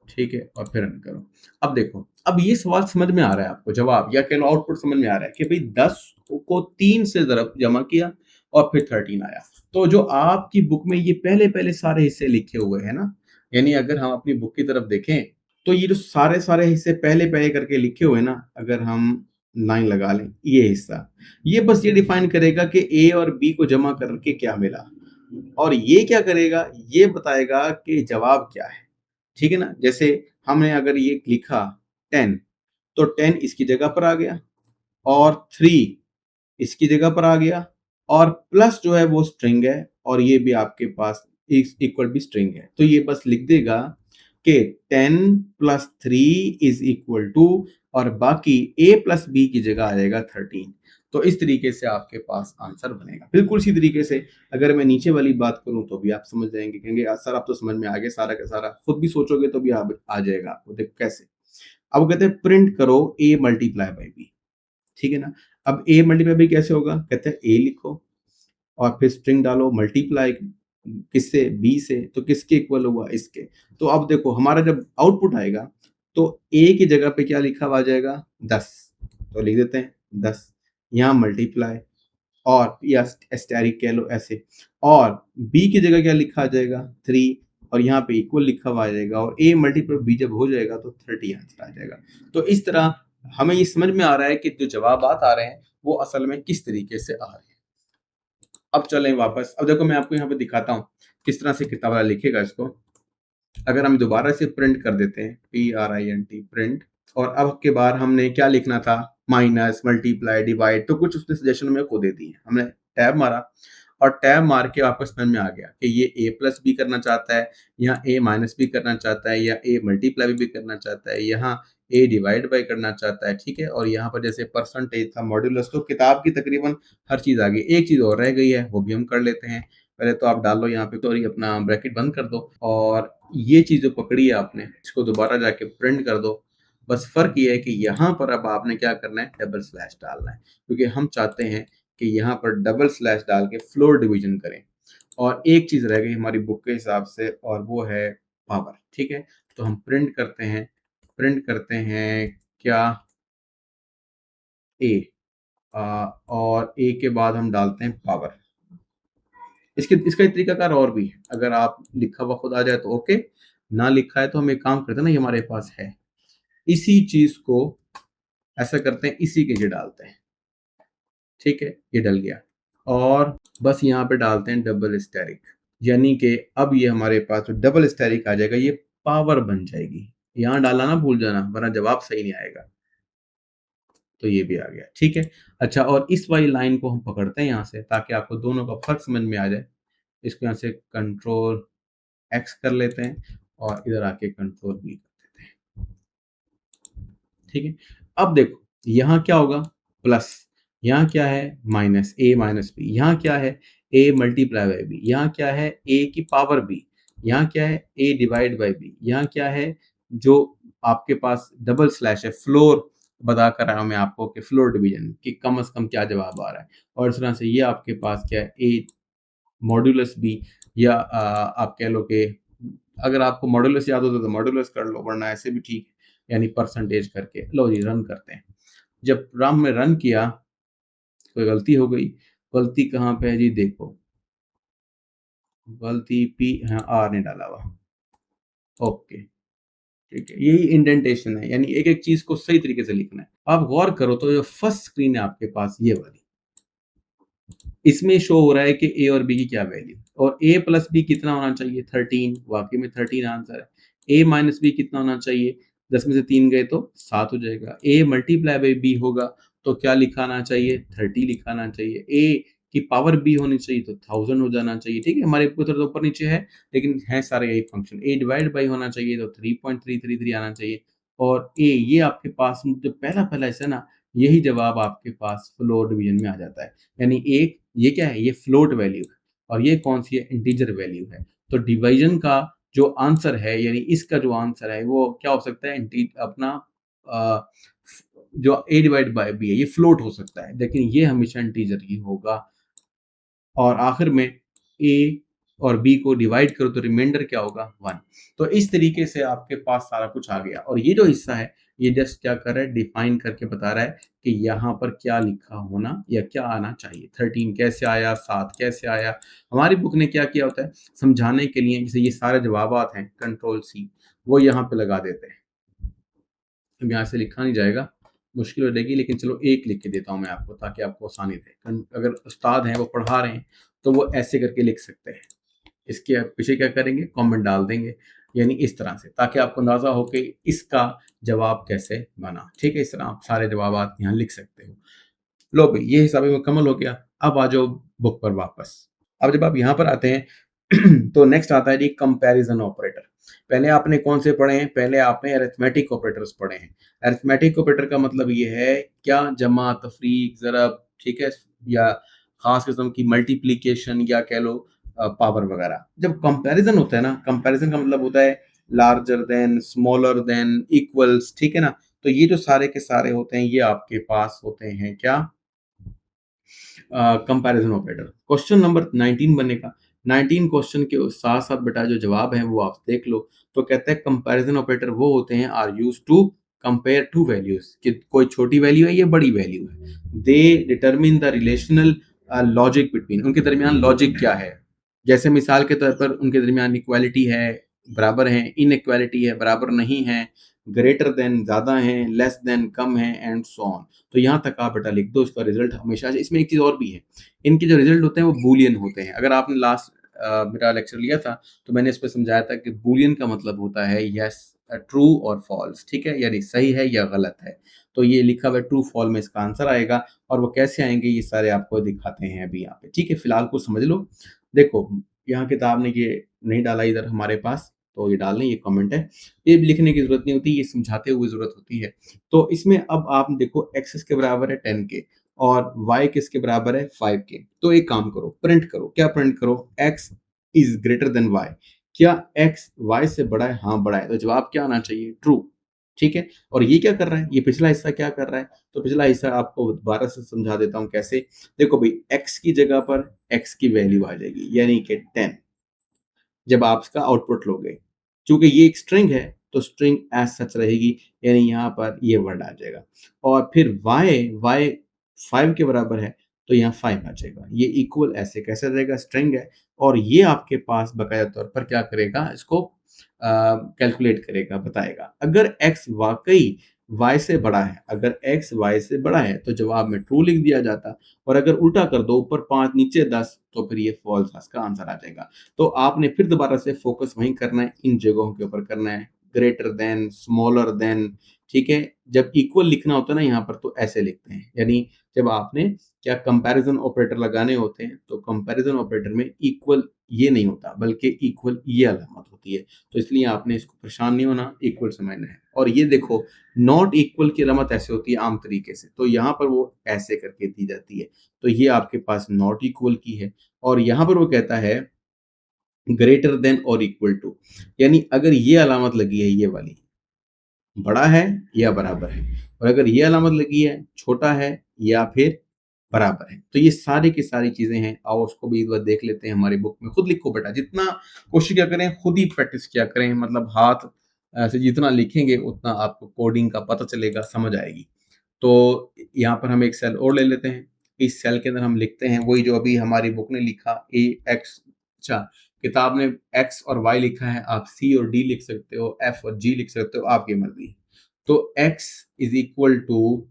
[SPEAKER 1] ठीक है, और फिर रन करो। अब देखो, अब ये सवाल समझ में आ रहा है आपको, जवाब या कह लो आउटपुट समझ में आ रहा है कि भाई 10 को 3 से जरब जमा किया और फिर 13 आया। तो जो आपकी बुक में ये पहले पहले सारे हिस्से लिखे हुए हैं ना, यानी अगर हम अपनी बुक की तरफ देखें तो ये जो सारे सारे हिस्से पहले पहले करके लिखे हुए हैं ना, अगर हम लाइन लगा लें, ये हिस्सा ये बस ये डिफाइन करेगा कि ए और बी को जमा करके क्या मिला, और ये क्या करेगा, ये बताएगा कि जवाब क्या है, ठीक है ना। जैसे हमने अगर ये लिखा 10, तो 10 इसकी जगह पर आ गया, और 3 इसकी जगह पर आ गया, और प्लस जो है वो स्ट्रिंग है, और ये भी आपके पास इक्वल भी स्ट्रिंग है। तो ये बस लिख देगा कि 10 प्लस 3 इज इक्वल टू, और बाकी a प्लस बी की जगह आ जाएगा 13। तो इस तरीके से आपके पास आंसर बनेगा। बिल्कुल इसी तरीके से अगर मैं नीचे वाली बात करूं तो भी आप समझ जाएंगे, कहेंगे सर आप तो समझ में आ गए सारा का सारा, खुद भी सोचोगे तो भी आ जाएगा आपको। देखो कैसे, अब कहते हैं प्रिंट करो a मल्टीप्लाई बाई बी, ठीक है ना। अब a मल्टीप्लाई बाई कैसे होगा, कहते हैं a लिखो और फिर स्ट्रिंग डालो, मल्टीप्लाई किससे, बी से, तो किसके इक्वल हुआ, इसके। तो अब देखो हमारा जब आउटपुट आएगा तो ए की जगह पे क्या लिखा हुआ आ जाएगा 10, तो लिख देते हैं 10, यहाँ मल्टीप्लाई और या एस्टेरिक कह लो ऐसे, और बी की जगह क्या लिखा आ जाएगा 3, और यहाँ पे इक्वल लिखा हुआ आ जाएगा, और ए मल्टीप्लाई बी जब हो जाएगा तो 30 आंसर आ जाएगा। तो इस तरह हमें ये समझ में आ रहा है कि जो जवाब आ रहे हैं वो असल में किस तरीके से आ रहे हैं। अब चलें वापस, अब देखो मैं आपको यहाँ पे दिखाता हूँ किस तरह से किताब वाला लिखेगा इसको। अगर हम दोबारा से प्रिंट कर देते हैं, PRINT प्रिंट, और अब के बाद हमने क्या लिखना था, माइनस, मल्टीप्लाई, डिवाइड, तो कुछ उसने सजेशन में को दे दी है, हमने टैब मारा और टैब मार के आपको समझ में आ गया कि ये ए प्लस बी करना चाहता है, यहाँ ए माइनस बी करना चाहता है, या ए मल्टीप्लाई भी करना चाहता है, यहाँ ए डिवाइड बाई करना चाहता है, ठीक है। और यहाँ पर जैसे परसेंटेज था, मॉड्यूलस, तो किताब की तकरीबन हर चीज़ आ गई। एक चीज़ और रह गई है, वो भी हम कर लेते हैं। पहले तो आप डाल लो यहाँ पे, सॉरी अपना ब्रैकेट बंद कर दो, और ये चीज़ जो पकड़ी है आपने, इसको दोबारा जाके प्रिंट कर दो। बस फ़र्क ये है कि यहाँ पर अब आपने क्या करना है, डबल स्लैश डालना है, क्योंकि हम चाहते हैं कि यहाँ पर डबल स्लैश डाल के फ्लोर डिवीजन करें। और एक चीज़ रह गई हमारी बुक के हिसाब से, और वो है पावर, ठीक है। तो हम प्रिंट करते हैं क्या, ए, और ए के बाद हम डालते हैं पावर। इसके इसका एक तरीकाकार और भी है, अगर आप लिखा हुआ खुद आ जाए तो ओके, ना लिखा है तो हम एक काम करते हैं ना, ये हमारे पास है, इसी चीज को ऐसा करते हैं, इसी के नीचे डालते हैं, ठीक है, ये डल गया। और बस यहाँ पे डालते हैं डबल स्टेरिक, यानी कि अब ये हमारे पास जो डबल स्टेरिक आ जाएगा, ये पावर बन जाएगी। यहाँ डालना ना भूल जाना, वरना जवाब सही नहीं आएगा। तो ये भी आ गया, ठीक है। अच्छा, और इस वाली लाइन को हम पकड़ते हैं यहाँ से, ताकि आपको दोनों का फर्क समझ में आ जाए। इसको यहाँ से कंट्रोल एक्स कर लेते हैं, और इधर आके कंट्रोल बी कर देते हैं, ठीक है। अब देखो यहाँ क्या होगा, प्लस, यहाँ क्या है माइनस, ए माइनस बी, यहाँ क्या है ए मल्टीप्लाई बाई बी, यहाँ क्या है ए की पावर बी, यहाँ क्या है ए डिवाइड बाई बी, यहाँ क्या है जो आपके पास डबल स्लैश है, फ्लोर बता कर रहा हूं मैं आपको कि फ्लोर डिवीजन कि कम से कम क्या जवाब आ रहा है। और इस तरह से ये आपके पास क्या है ए मॉड्यूलस बी, या आप कह लो कि अगर आपको मॉड्यूलस याद होता तो मॉड्यूलस कर लो, वरना ऐसे भी ठीक है, यानी परसेंटेज करके। लो जी, रन करते हैं। जब प्रोग्राम में रन किया, कोई गलती हो गई, गलती कहाँ पे है जी, देखो गलती पी, हाँ आर ने डाला हुआ, ओके, ठीक है, यही इंडेंटेशन है, यानी एक एक चीज को सही तरीके से लिखना है। आप गौर करो तो जो फर्स्ट स्क्रीन है आपके पास ये वाली, इसमें शो हो रहा है कि ए और बी की क्या वैल्यू, और ए प्लस बी कितना होना चाहिए 13, वाकई में 13 आंसर है। ए माइनस बी कितना होना चाहिए, 10 में से 3 गए तो 7 हो जाएगा। ए मल्टीप्लाई बाई बी होगा तो क्या लिखाना चाहिए, 30 लिखाना चाहिए। ए की पावर बी होनी चाहिए तो 1000 हो जाना चाहिए, ठीक है। हमारे ऊपर तो ऊपर नीचे है, लेकिन है सारे यही फंक्शन। ए डिवाइड बाई होना चाहिए तो 3.333 आना चाहिए। और ए ये आपके पास जो पहला पहला हिस्सा है ना, यही जवाब आपके पास फ्लोर डिवीजन में आ जाता है। यानी एक ये क्या है, ये फ्लोट वैल्यू है, और ये कौन सी है, इंटीजर वैल्यू है। तो डिवीजन का जो आंसर है, यानी इसका जो आंसर है वो क्या हो सकता है, अपना अ, जो ए डिवाइड बाय बी है ये फ्लोट हो सकता है, लेकिन ये हमेशा इंटीजर ही होगा। और आखिर में ए और बी को डिवाइड करो तो रिमाइंडर क्या होगा, 1। तो इस तरीके से आपके पास सारा कुछ आ गया। और ये जो हिस्सा है, ये जस्ट क्या कर रहा है, डिफाइन करके बता रहा है कि यहाँ पर क्या लिखा होना या क्या आना चाहिए। 13 कैसे आया, 7 कैसे आया। हमारी बुक ने क्या किया होता है, समझाने के लिए, जैसे ये सारे जवाबात हैं, कंट्रोल सी वो यहाँ पे लगा देते हैं। अब यहाँ से लिखा नहीं जाएगा, मुश्किल हो जाएगी, लेकिन चलो एक लिख के देता हूँ मैं आपको, ताकि आपको आसानी रहे। अगर उस्ताद हैं वो पढ़ा रहे हैं तो वो ऐसे करके लिख सकते हैं। इसके पीछे क्या करेंगे, कमेंट डाल देंगे, यानी इस तरह से, ताकि आपको अंदाजा हो कि इसका जवाब कैसे बना, ठीक है। इस तरह आप सारे जवाब आप यहाँ लिख सकते हो। लो भाई, ये हिसाब मुकम्मल हो गया। अब आ जाओ बुक पर वापस। अब जब आप यहाँ पर आते हैं तो नेक्स्ट आता है जी कंपैरिजन ऑपरेटर। पहले आपने कौन से पढ़े हैं, पहले आपने अरिथमेटिक ऑपरेटर्स पढ़े हैं। अरिथमेटिक ऑपरेटर का मतलब ये है क्या, जमा, तफरीक, ज़रब, ठीक है, या खास किस्म की मल्टीप्लिकेशन, या कह लो पावर वगैरह। जब कंपैरिजन होता है ना, कंपैरिजन का मतलब होता है larger than, smaller than, equals, ठीक है ना। तो ये जो सारे के सारे होते हैं, ये आपके पास होते हैं क्या, कंपैरिजन ऑपरेटर। क्वेश्चन नंबर 19 बनेगा। 19 क्वेश्चन के साथ साथ बेटा जो जवाब है वो आप देख लो। तो कहते हैं कंपैरिजन ऑपरेटर वो होते हैं are use to compare two values, कि कोई छोटी वैल्यू है ये बड़ी वैल्यू है। They determine the relational logic between, उनके दरमियान लॉजिक क्या है। जैसे मिसाल के तौर पर उनके दरमियान इक्वालिटी है, बराबर है, इनइक्वालिटी है, बराबर नहीं है, ग्रेटर देन ज़्यादा है, लेस देन कम है, एंड सो ऑन। तो यहाँ तक आप बेटा लिख दो, इसका रिजल्ट हमेशा से। इसमें एक चीज़ और भी है, इनके जो रिजल्ट होते हैं वो बूलियन होते हैं। अगर आपने लास्ट मेरा लेक्चर लिया था तो मैंने इस पर समझाया था कि बूलियन का मतलब होता है यस ट्रू और फॉल्स, ठीक है, यानी सही है या गलत है। तो ये लिखा हुआ है ट्रू फॉल में इसका आंसर आएगा और वो कैसे आएंगे ये सारे आपको दिखाते हैं अभी यहाँ पे, ठीक है। फिलहाल कुछ समझ लो। देखो यहाँ किताब ने ये नहीं डाला इधर हमारे पास, तो ये डाल लें, ये कमेंट है, ये लिखने की जरूरत नहीं होती, ये समझाते हुए जरूरत होती है। तो इसमें अब आप देखो x किसके बराबर है 10 के और y किसके बराबर है 5 के। तो एक काम करो, प्रिंट करो। क्या प्रिंट करो? x is greater than y। क्या x y से बड़ा है? हाँ बड़ा है। तो जवाब क्या आना चाहिए? ट्रू, ठीक है। और ये क्या कर रहा है? ये पिछला हिस्सा क्या कर रहा है? तो पिछला हिस्सा आपको दोबारा से समझा देता हूँ कैसे। देखो भाई, x की जगह पर x की वैल्यू आ जाएगी, यानी कि 10 जब आप इसका आउटपुट लोगे। चूंकि ये एक स्ट्रिंग है तो स्ट्रिंग एज सच रहेगी, यानी यहाँ पर ये वर्ड आ जाएगा। और फिर y 5 के बराबर है तो यहाँ 5 आ जाएगा। ये इक्वल ऐसे कैसे रहेगा? स्ट्रिंग है और ये आपके पास बकाया तौर पर क्या करेगा, इसको कैलकुलेट करेगा, बताएगा। अगर x वाकई y से बड़ा है, अगर x y से बड़ा है तो जवाब में ट्रू लिख दिया जाता, और अगर उल्टा कर दो, ऊपर 5 नीचे 10, तो फिर ये फॉल्स का आंसर आ जाएगा। तो आपने फिर दोबारा से फोकस वहीं करना है, इन जगहों के ऊपर करना है, ग्रेटर देन, स्मॉलर देन, ठीक है। जब इक्वल लिखना होता है ना यहाँ पर, तो ऐसे लिखते हैं, यानी जब आपने क्या कंपैरिजन ऑपरेटर लगाने होते हैं तो कंपैरिजन ऑपरेटर में इक्वल ये नहीं होता, बल्कि इक्वल ये अलामत होती है। तो इसलिए आपने इसको परेशान नहीं होना, इक्वल समझना है। और ये देखो, नॉट इक्वल की अलामत ऐसे होती है आम तरीके से, तो यहाँ पर वो ऐसे करके दी जाती है। तो ये आपके पास नॉट इक्वल की है, और यहाँ पर वो कहता है ग्रेटर देन और इक्वल टू, यानी अगर ये अलामत लगी है, ये वाली, बड़ा है या बराबर है, और अगर ये अलामत लगी है, छोटा है या फिर बराबर है। तो ये सारी की सारी चीजें हैं। आओ उसको भी एक बार देख लेते हैं हमारी बुक में। खुद लिखो बेटा, जितना कोशिश क्या करें, खुद ही प्रैक्टिस किया करें, मतलब हाथ से जितना लिखेंगे उतना आपको कोडिंग का पता चलेगा, समझ आएगी। तो यहाँ पर हम एक सेल और ले लेते हैं। इस सेल के अंदर हम लिखते हैं वही जो अभी हमारी बुक ने लिखा, ए एक्स, अच्छा किताब ने एक्स और वाई लिखा है, आप सी और डी लिख सकते हो, एफ और जी लिख सकते हो, आपकी मर्जी। तो x is equal to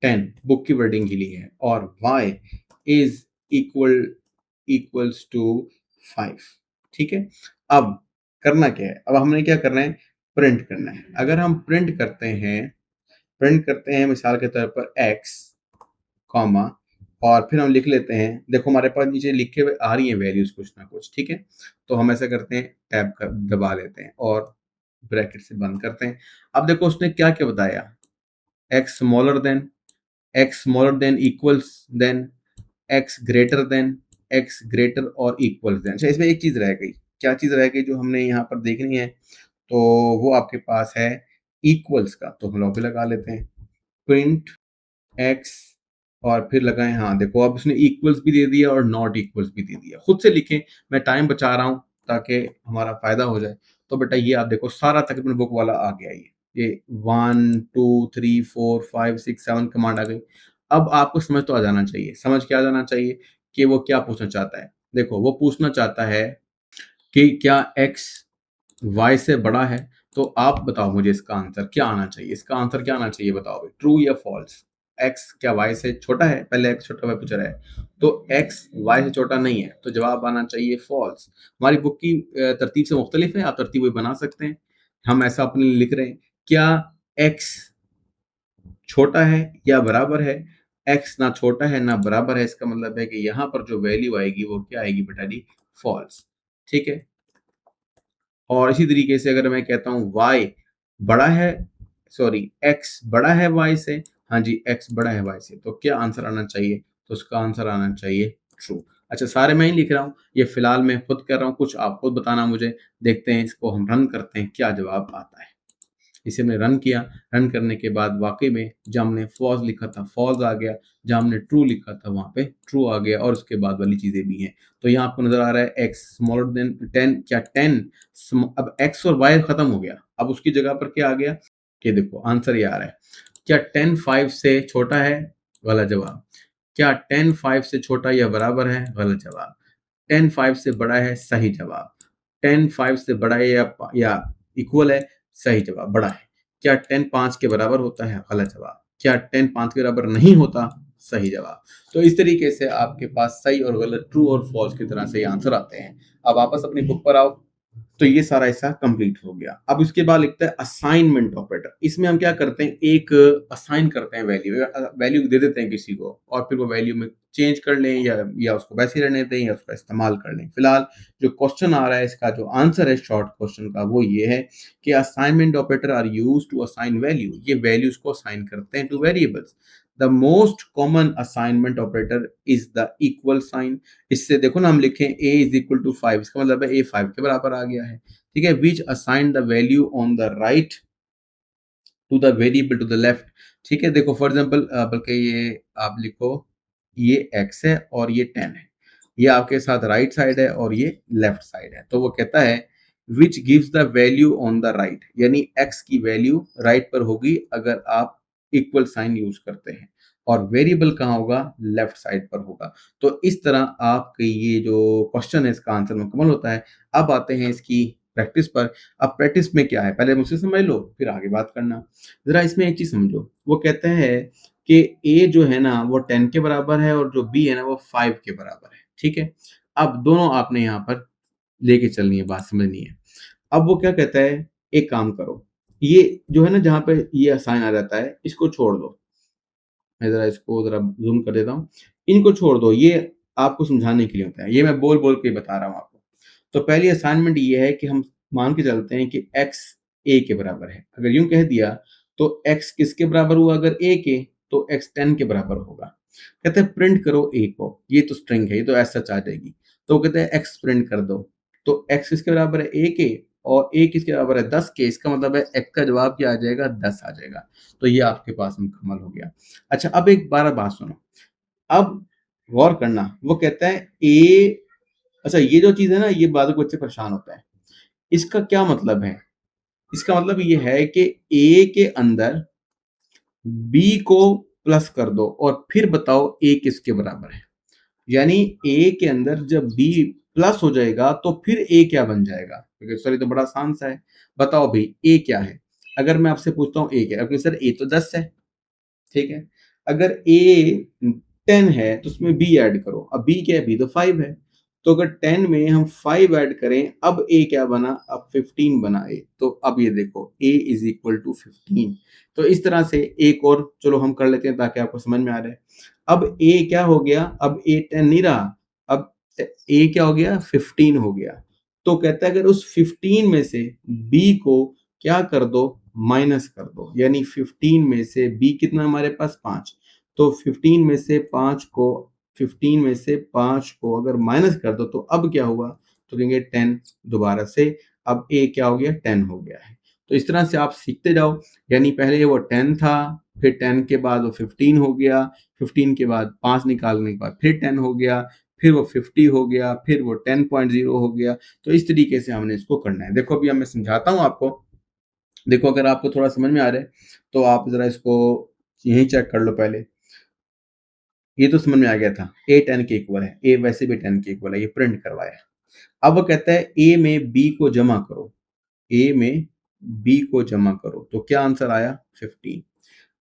[SPEAKER 1] 10 book की वर्डिंग के लिए है, और y is equal equals to 5, ठीक है। अब करना क्या है? अब हमने क्या करना है? प्रिंट करना है। अगर हम प्रिंट करते हैं मिसाल के तौर पर x कॉमा, और फिर हम लिख लेते हैं, देखो हमारे पास नीचे लिखे हुए आ रही हैं वैल्यूज कुछ ना कुछ, ठीक है। तो हम ऐसा करते हैं, टैब कर दबा लेते हैं और ब्रैकेट से बंद करते हैं। अब देखो उसने क्या क्या बताया, x smaller than, x smaller than, equals than, x greater than, x greater और इक्वल्स देन। अच्छा, इसमें एक चीज रह गई। क्या चीज रह गई जो हमने यहाँ पर देखनी है? तो वो आपके पास है इक्वल्स का, तो हम लोग भी लगा लेते हैं, प्रिंट x, और फिर लगाएं, हाँ देखो अब उसने इक्वल्स भी दे दिया और नॉट इक्वल्स भी दे दिया। खुद से लिखें, मैं टाइम बचा रहा हूँ ताकि हमारा फायदा हो जाए। तो बेटा ये आप देखो सारा तकरीबन बुक वाला आ गया, ये 1 2 3 4 5 6 7 कमांड आ गई। अब आपको समझ तो आ जाना चाहिए, समझ क्या आ जाना चाहिए कि वो क्या पूछना चाहता है। देखो वो पूछना चाहता है कि क्या x y से बड़ा है। तो आप बताओ मुझे इसका आंसर क्या आना चाहिए, इसका आंसर क्या आना चाहिए, बताओ ट्रू या फॉल्स। x क्या y से छोटा है? पहले x छोटा y पूछ रहा है, तो x y से छोटा नहीं है, तो जवाब आना चाहिए फॉल्स। हमारी बुक की तरतीब से मुख्तलिफ है, आप तरतीब वही बना सकते हैं। हम ऐसा अपने लिए लिख रहे हैं, क्या x छोटा है या बराबर है? x ना छोटा है ना बराबर है, इसका मतलब है कि यहाँ पर जो वैल्यू आएगी वो क्या आएगी बेटा जी? फॉल्स, ठीक है। और इसी तरीके से अगर मैं कहता हूँ y बड़ा है, सॉरी x बड़ा है y से, हाँ जी x बड़ा है y से, तो क्या आंसर आना चाहिए? तो उसका आंसर आना चाहिए ट्रू। अच्छा, सारे मैं ही लिख रहा हूँ, ये फिलहाल मैं खुद कर रहा हूँ, कुछ आप खुद बताना मुझे। देखते हैं, इसको हम रन करते हैं, क्या जवाब आता है। इसे हमने रन किया। रन करने के बाद वाकई में जहाँ हमने फॉल्स लिखा था फॉल्स आ गया, जहाँ हमने ट्रू लिखा था वहाँ पे ट्रू आ गया, और उसके बाद वाली चीजें भी हैं। तो यहाँ आपको नजर आ रहा है x स्मॉलर देन 10, क्या 10, अब x और y खत्म हो गया, अब उसकी जगह पर क्या आ गया कि देखो आंसर ये आ रहा है, क्या 10 5 से छोटा है? गलत जवाब। क्या 10 5 से छोटा या बराबर है? गलत जवाब। 10 5 से बड़ा है? सही जवाब। 10 5 से बड़ा है या इक्वल है? सही जवाब, बड़ा है। क्या 10 5 के बराबर होता है? गलत जवाब। क्या 10 5 के बराबर नहीं होता? सही जवाब। तो इस तरीके से आपके पास सही और गलत, ट्रू और फॉल्स की तरह से ये आंसर आते हैं। अब वापस अपनी बुक पर आओ, तो ये सारा हिस्सा कंप्लीट हो गया। अब उसके बाद लिखता है असाइनमेंट ऑपरेटर। इसमें हम क्या करते हैं, एक असाइन करते हैं वैल्यू, वैल्यू दे देते हैं किसी को और फिर वो वैल्यू में चेंज कर लें या उसको वैसे ही रहने दें या उसका इस्तेमाल कर लें। फिलहाल जो क्वेश्चन आ रहा है इसका जो आंसर है शॉर्ट क्वेश्चन का वो ये है कि assignment operator are used to assign value. ये वैल्यूज को असाइन करते हैं to variables. The most common assignment operator is the equal sign. इससे देखो ना हम लिखें a इज इक्वल टू 5, इसका मतलब है a 5 के बराबर आ गया है। ठीक है, which assign the value on the right to the variable to the left. ठीक है, देखो फॉर एग्जांपल बल्कि ये आप लिखो, ये x है और ये 10 है, ये आपके साथ राइट साइड है और ये लेफ्ट साइड है। तो वो कहता है which gives the value on the right, यानी x की वैल्यू राइट पर होगी अगर आप इक्वल साइन यूज करते हैं, और वेरिएबल कहाँ होगा, लेफ्ट साइड पर होगा। तो इस तरह आपके ये जो क्वेश्चन है इसका आंसर मुकम्मल होता है। अब आते हैं इसकी प्रैक्टिस पर। अब प्रैक्टिस में क्या है, पहले मुझसे समझ लो फिर आगे बात करना। जरा इसमें एक चीज समझो, वो कहते हैं कि ए जो है ना वो 10 के बराबर है और जो बी है ना वो 5 के बराबर है। ठीक है, अब दोनों आपने यहाँ पर लेके चलनी है, बात समझनी है। अब वो क्या कहता है, एक काम करो, ये जो है ना जहाँ पे ये साइन आ जाता है इसको छोड़ दो। मैं ज़रा इसको ज़रा ज़ूम कर देता हूँ। इनको छोड़ दो, ये आपको समझाने के लिए होता है, ये मैं बोल-बोल के बता रहा हूँ आपको। तो पहली असाइनमेंट ये है कि हम मान के चलते हैं कि x a के बराबर है। अगर यूँ कह दिया तो x किसके बराबर हुआ, अगर a के, तो x 10 के बराबर होगा। कहते हैं प्रिंट करो a को, ये तो स्ट्रिंग है, ये तो एज़ सच आ जाएगी। तो कहते हैं x प्रिंट कर दो, तो x किसके बराबर है, a के, और a किसके बराबर है, 10 के। इसका मतलब है x का जवाब क्या आ जाएगा, 10 आ जाएगा। तो ये आपके पास मुकम्मल हो गया। अच्छा, अब एक बार बात सुनो, अब गौर करना, वो कहता है ए, अच्छा ये जो चीज़ है ना ये बाद में बच्चे परेशान होता है। इसका क्या मतलब है? इसका मतलब ये है कि ए के अंदर बी को प्लस कर दो और फिर बताओ ए किसके बराबर है। यानी ए के अंदर जब बी प्लस हो जाएगा तो फिर ए क्या बन जाएगा? क्योंकि सर ये तो बड़ा आसान सा है। बताओ भाई ए क्या है? अगर मैं आपसे पूछता हूँ ए क्या है? सर ए तो 10 है। ठीक है, अगर ए 10 है तो उसमें बी ऐड करो। अब बी क्या है, बी तो 5 है। तो अगर 10 में हम 5 ऐड करें, अब ए क्या बना, अब 15 बना ए। तो अब ये देखो ए इज इक्वल टू 15। तो इस तरह से एक और चलो हम कर लेते हैं ताकि आपको समझ में आ रहा है। अब ए क्या हो गया, अब ए 10 नहीं रहा, अब ए क्या हो गया, 15 हो गया। तो कहता है अगर उस 15 में से बी को क्या कर दो, माइनस कर दो, यानी 15 में से बी कितना हमारे पास, 5। तो 15 में से 5 को 15 में से 5 को अगर माइनस कर दो तो अब क्या हुआ, तो कहेंगे 10 दोबारा से। अब ए क्या हो गया, 10 हो गया है। तो इस तरह से आप सीखते जाओ, यानी पहले वो 10 था, फिर 10 के बाद वो 15 हो गया, 15 के बाद 5 निकालने के बाद फिर 10 हो गया, फिर वो 50 हो गया, फिर वो 10.0 हो गया। तो इस तरीके से हमने इसको करना है। देखो अभी मैं समझाता हूँ आपको। देखो अगर आपको थोड़ा समझ में आ रहा है तो आप ज़रा इसको यहीं चेक कर लो पहले। ये तो समझ में आ गया था, ए 10 के इक्वल है, ए वैसे भी 10 के इक्वल है, ये प्रिंट करवाया। अब वो कहता है ए में बी को जमा करो, ए में बी को जमा करो, तो क्या आंसर आया, 15।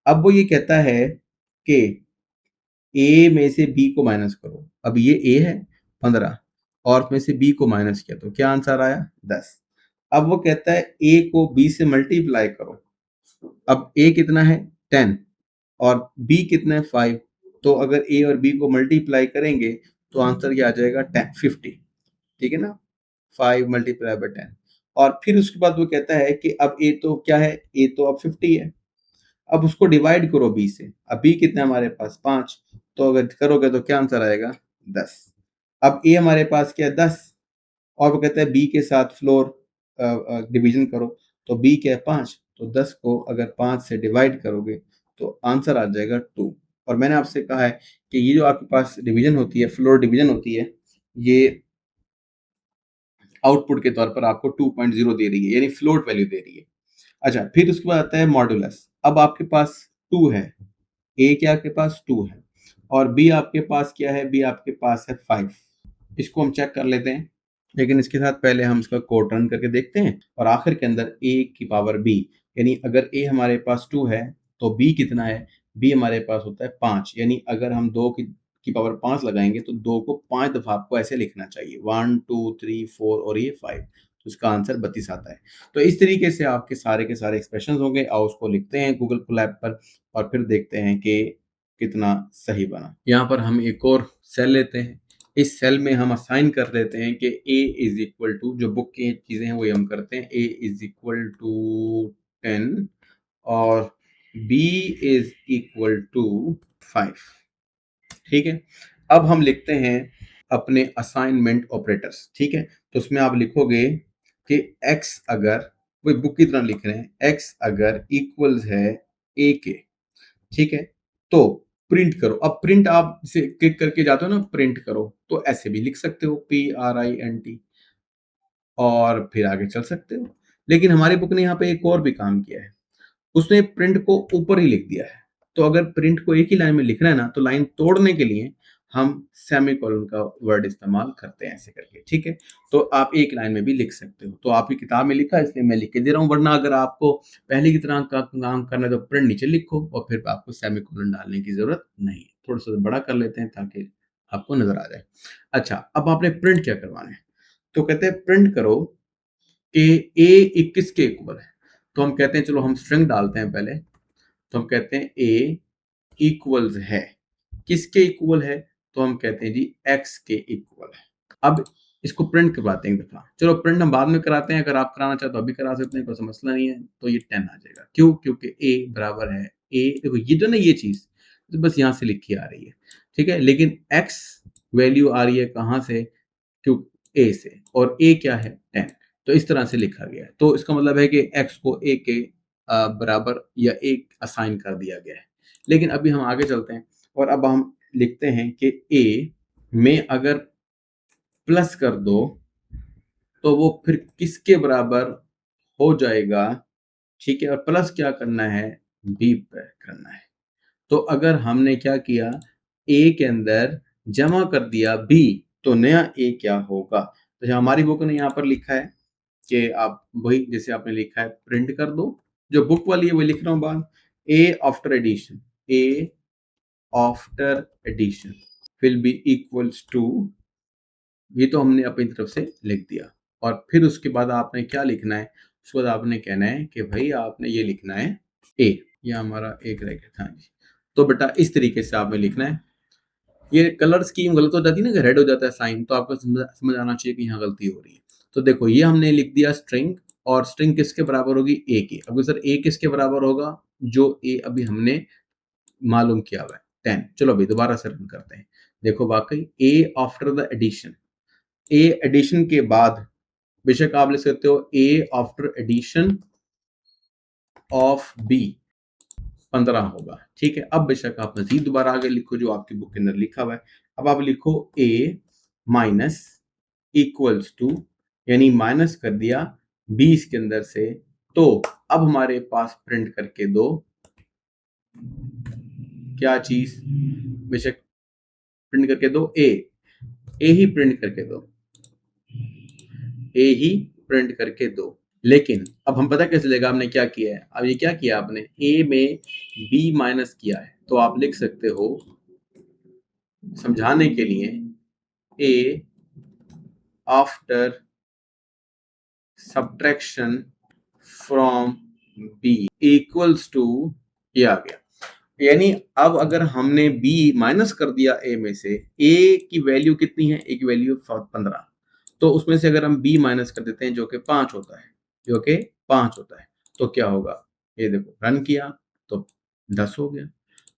[SPEAKER 1] अब वो ये कहता है कि ए में से बी को माइनस करो। अब ये ए है 15 और उसमें से बी को माइनस किया तो क्या आंसर आया, 10। अब वो कहता है ए को बी से मल्टीप्लाई करो। अब ए कितना है, 10 और बी कितना है, 5। तो अगर ए और बी को मल्टीप्लाई करेंगे तो आंसर क्या आ जाएगा, 50। ठीक है ना, 5 मल्टीप्लाई बाय 10। और फिर उसके बाद वो कहता है कि अब ए तो क्या है, ए तो अब 50 है। अब उसको डिवाइड करो बी से। अब बी कितना है हमारे पास, 5। तो अगर करोगे तो क्या आंसर आएगा, 10। अब ए हमारे पास क्या है, 10, और वो कहता है बी के साथ फ्लोर डिवीजन करो। तो बी क्या है, 5। तो 10 को अगर 5 से डिवाइड करोगे तो आंसर आ जाएगा 2। और मैंने आपसे कहा है कि ये जो आपके पास डिवीजन होती है, फ्लोर डिवीजन होती है, ये आउटपुट के तौर पर आपको 2.0 दे रही है, यानी फ्लोट वैल्यू दे रही है। अच्छा, फिर उसके बाद आता है मॉडुलस। अब आपके पास 2 है, ए क्या आपके पास 2 है, और बी आपके पास क्या है, बी आपके पास है 5। इसको हम चेक कर लेते हैं, लेकिन इसके साथ पहले हम इसका कोड रन करके देखते हैं। और आखिर के अंदर ए की पावर बी, यानी अगर ए हमारे पास 2 है तो बी कितना है, बी हमारे पास होता है 5। यानी अगर हम 2 की पावर 5 लगाएंगे तो 2 को 5 दफ़ा आपको ऐसे लिखना चाहिए, 1 2 3 4 और ये 5। तो इसका आंसर 32 आता है। तो इस तरीके से आपके सारे के सारे एक्सप्रेशंस होंगे और उसको लिखते हैं गूगल कोलैब पर और फिर देखते हैं कि कितना सही बना। यहाँ पर हम एक और सेल लेते हैं। इस सेल में हम असाइन कर देते हैं कि a इज इक्वल टू, जो बुक की चीजें हैं वही हम करते हैं, a इज इक्वल टू 10 और b इज इक्वल टू 5। ठीक है, अब हम लिखते हैं अपने असाइनमेंट ऑपरेटर्स। ठीक है, तो उसमें आप लिखोगे कि x अगर, कोई बुक की तरह लिख रहे हैं, x अगर इक्वल्स है a के, ठीक है, तो प्रिंट करो। अब प्रिंट आप इसे क्लिक करके जाते हो ना, प्रिंट करो, तो ऐसे भी लिख सकते हो PRINT और फिर आगे चल सकते हो। लेकिन हमारी बुक ने यहाँ पे एक और भी काम किया है, उसने प्रिंट को ऊपर ही लिख दिया है। तो अगर प्रिंट को एक ही लाइन में लिखना है ना, तो लाइन तोड़ने के लिए हम सेमीकोलन का वर्ड इस्तेमाल करते हैं ऐसे करके। ठीक है, तो आप एक लाइन में भी लिख सकते हो। तो आपकी किताब में लिखा है इसलिए मैं लिख के दे रहा हूँ, वरना अगर आपको पहले की तरह का काम करना है तो प्रिंट नीचे लिखो और फिर आपको सेमीकोलन डालने की जरूरत नहीं है। थोड़ा सा बड़ा कर लेते हैं ताकि आपको नजर आ जाए। अच्छा, अब आपने प्रिंट क्या करवाना है, तो कहते हैं प्रिंट करो कि ए 21 के इक्वल है। तो हम कहते हैं चलो हम स्ट्रिंग डालते हैं पहले। तो हम कहते हैं ए इक्वल्स है, किसके इक्वल है, तो हम कहते हैं जी एक्स के इक्वल है। अब इसको प्रिंट करवाते हैं एक दफा। चलो प्रिंट हम बाद में कराते हैं, अगर आप कराना चाहते हो अभी करा सकते हैं, कोई मसला नहीं है। तो ये 10 आ जाएगा, क्यों, क्योंकि ए बराबर है ए, देखो ये जो ना ये चीज तो बस यहाँ से लिखी आ रही है। ठीक है, लेकिन एक्स वैल्यू आ रही है कहाँ से, क्यों, ए से, और ए क्या है 10, तो इस तरह से लिखा गया है। तो इसका मतलब है कि एक्स को ए के बराबर या एक असाइन कर दिया गया है। लेकिन अभी हम आगे चलते हैं और अब हम लिखते हैं कि ए में अगर प्लस कर दो तो वो फिर किसके बराबर हो जाएगा। ठीक है, और प्लस क्या करना है, बी पर करना है। तो अगर हमने क्या किया, ए के अंदर जमा कर दिया बी, तो नया ए क्या होगा। तो हमारी बुक ने यहाँ पर लिखा है कि आप वही जैसे आपने लिखा है प्रिंट कर दो, जो बुक वाली है वही लिख रहा हूँ बात, A after addition, A after addition will be equals to, ये तो हमने अपनी तरफ से लिख दिया। और फिर उसके बाद आपने क्या लिखना है, उसके बाद आपने कहना है कि भाई आपने ये लिखना है ए, ये हमारा एक रह गया था जी। तो बेटा इस तरीके से आपने लिखना है। ये कलर स्कीम गलत हो जाती है ना, कि रेड हो जाता है साइन, तो आपको समझ आना चाहिए कि यहाँ गलती हो रही है। तो देखो ये हमने लिख दिया स्ट्रिंग, और स्ट्रिंग किसके बराबर होगी, ए की। अब सर ए किसके बराबर होगा, जो ए अभी हमने मालूम किया हुआ है 10। चलो अभी दोबारा से रन करते हैं। देखो वाकई A after the addition, A addition के बाद, बेशक आप लिख सकते हो A after addition of B 15 होगा। ठीक है, अब बेशक आप मजीद दोबारा आगे लिखो जो आपकी बुक के अंदर लिखा हुआ है। अब आप लिखो ए माइनस इक्वल्स टू, यानी माइनस कर दिया 20 के अंदर से। तो अब हमारे पास प्रिंट करके दो क्या चीज, बेशक प्रिंट करके दो ए ही प्रिंट करके दो, ए ही प्रिंट करके दो। लेकिन अब हम पता कैसे चलेगा आपने क्या किया है, अब ये क्या किया आपने, ए में बी माइनस किया है। तो आप लिख सकते हो समझाने के लिए A after subtraction from B equals to, ये आ गया। यानी अब अगर हमने b माइनस कर दिया a में से, a की वैल्यू कितनी है, a की वैल्यू 15, तो उसमें से अगर हम b माइनस कर देते हैं जो कि 5 होता है, जो कि 5 होता है, तो क्या होगा, ये देखो रन किया तो 10 हो गया।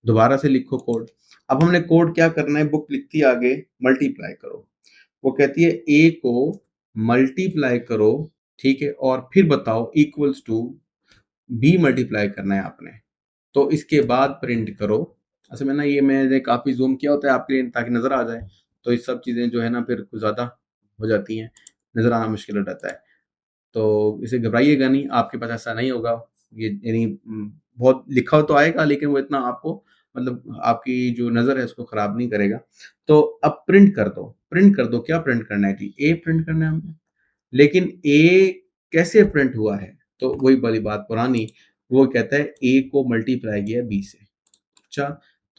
[SPEAKER 1] दोबारा से लिखो कोड। अब हमने कोड क्या करना है, बुक लिखती है आगे मल्टीप्लाई करो, वो कहती है a को मल्टीप्लाई करो, ठीक है, और फिर बताओ इक्वल्स टू b मल्टीप्लाई करना है आपने, तो इसके बाद प्रिंट करो। असल में ना ये मैंने काफ़ी जूम किया होता है आपके लिए ताकि नज़र आ जाए, तो ये सब चीज़ें जो है ना फिर कुछ ज़्यादा हो जाती हैं, नज़र आना मुश्किल हो जाता है। तो इसे घबराइएगा नहीं, आपके पास ऐसा नहीं होगा। ये यानी बहुत लिखा हो तो आएगा, लेकिन वो इतना आपको मतलब आपकी जो नज़र है उसको ख़राब नहीं करेगा। तो अब प्रिंट कर दो, प्रिंट कर दो, क्या प्रिंट करना है जी, ए प्रिंट करना है हमें। लेकिन ए कैसे प्रिंट हुआ है, तो वही वाली बात पुरानी, वो कहता है ए को मल्टीप्लाई किया बी से। अच्छा,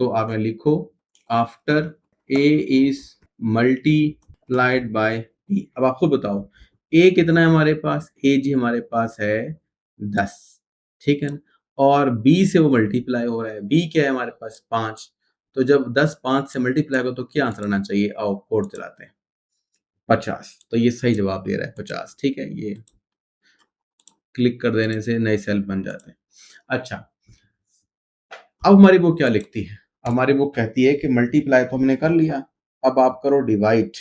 [SPEAKER 1] तो आप यहाँ लिखो after A is multiplied by B. अब आप खुद बताओ ए कितना है हमारे पास? ए जी हमारे पास है 10, ठीक है ना? और बी से वो मल्टीप्लाई हो रहा है, बी क्या है हमारे पास? 5। तो जब 10 5 से मल्टीप्लाई होगा तो क्या आंसर आना चाहिए? आओ कोड चलाते हैं, 50। तो ये सही जवाब दे रहा है 50, ठीक है? ये क्लिक कर देने से नए सेल बन जाते हैं। अच्छा, अब हमारी बुक क्या लिखती है? हमारी बुक कहती है कि मल्टीप्लाई तो हमने कर लिया, अब आप करो डिवाइड।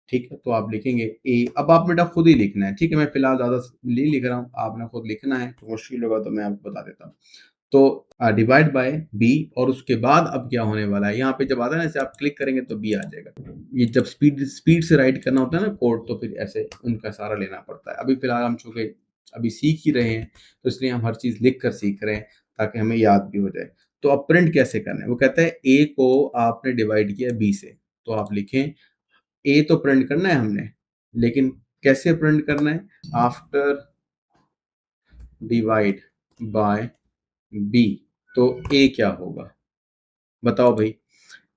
[SPEAKER 1] ठीक है, तो आप लिखेंगे ए। अब आप बेटा खुद ही लिखना है, ठीक है? मैं फिलहाल ज़्यादा नहीं लिख रहा हूँ, आपने खुद लिखना है, तो मुश्किल होगा तो मैं आपको बता देता हूँ। तो डिवाइड बाय बी, और उसके बाद अब क्या होने वाला है, यहाँ पे जब आता है ना, ऐसे आप क्लिक करेंगे तो बी आ जाएगा। ये जब स्पीड स्पीड से राइट करना होता है ना कोड, तो फिर ऐसे उनका सहारा लेना पड़ता है। अभी फिलहाल हम चूंकि अभी सीख ही रहे हैं, तो इसलिए हम हर चीज़ लिख कर सीख रहे हैं ताकि हमें याद भी हो जाए। तो अब प्रिंट कैसे करना है? वो कहता है ए को आपने डिवाइड किया बी से, तो आप लिखें ए तो प्रिंट करना है हमने, लेकिन कैसे प्रिंट करना है? आफ्टर डिवाइड बाय बी, तो ए क्या होगा बताओ भाई?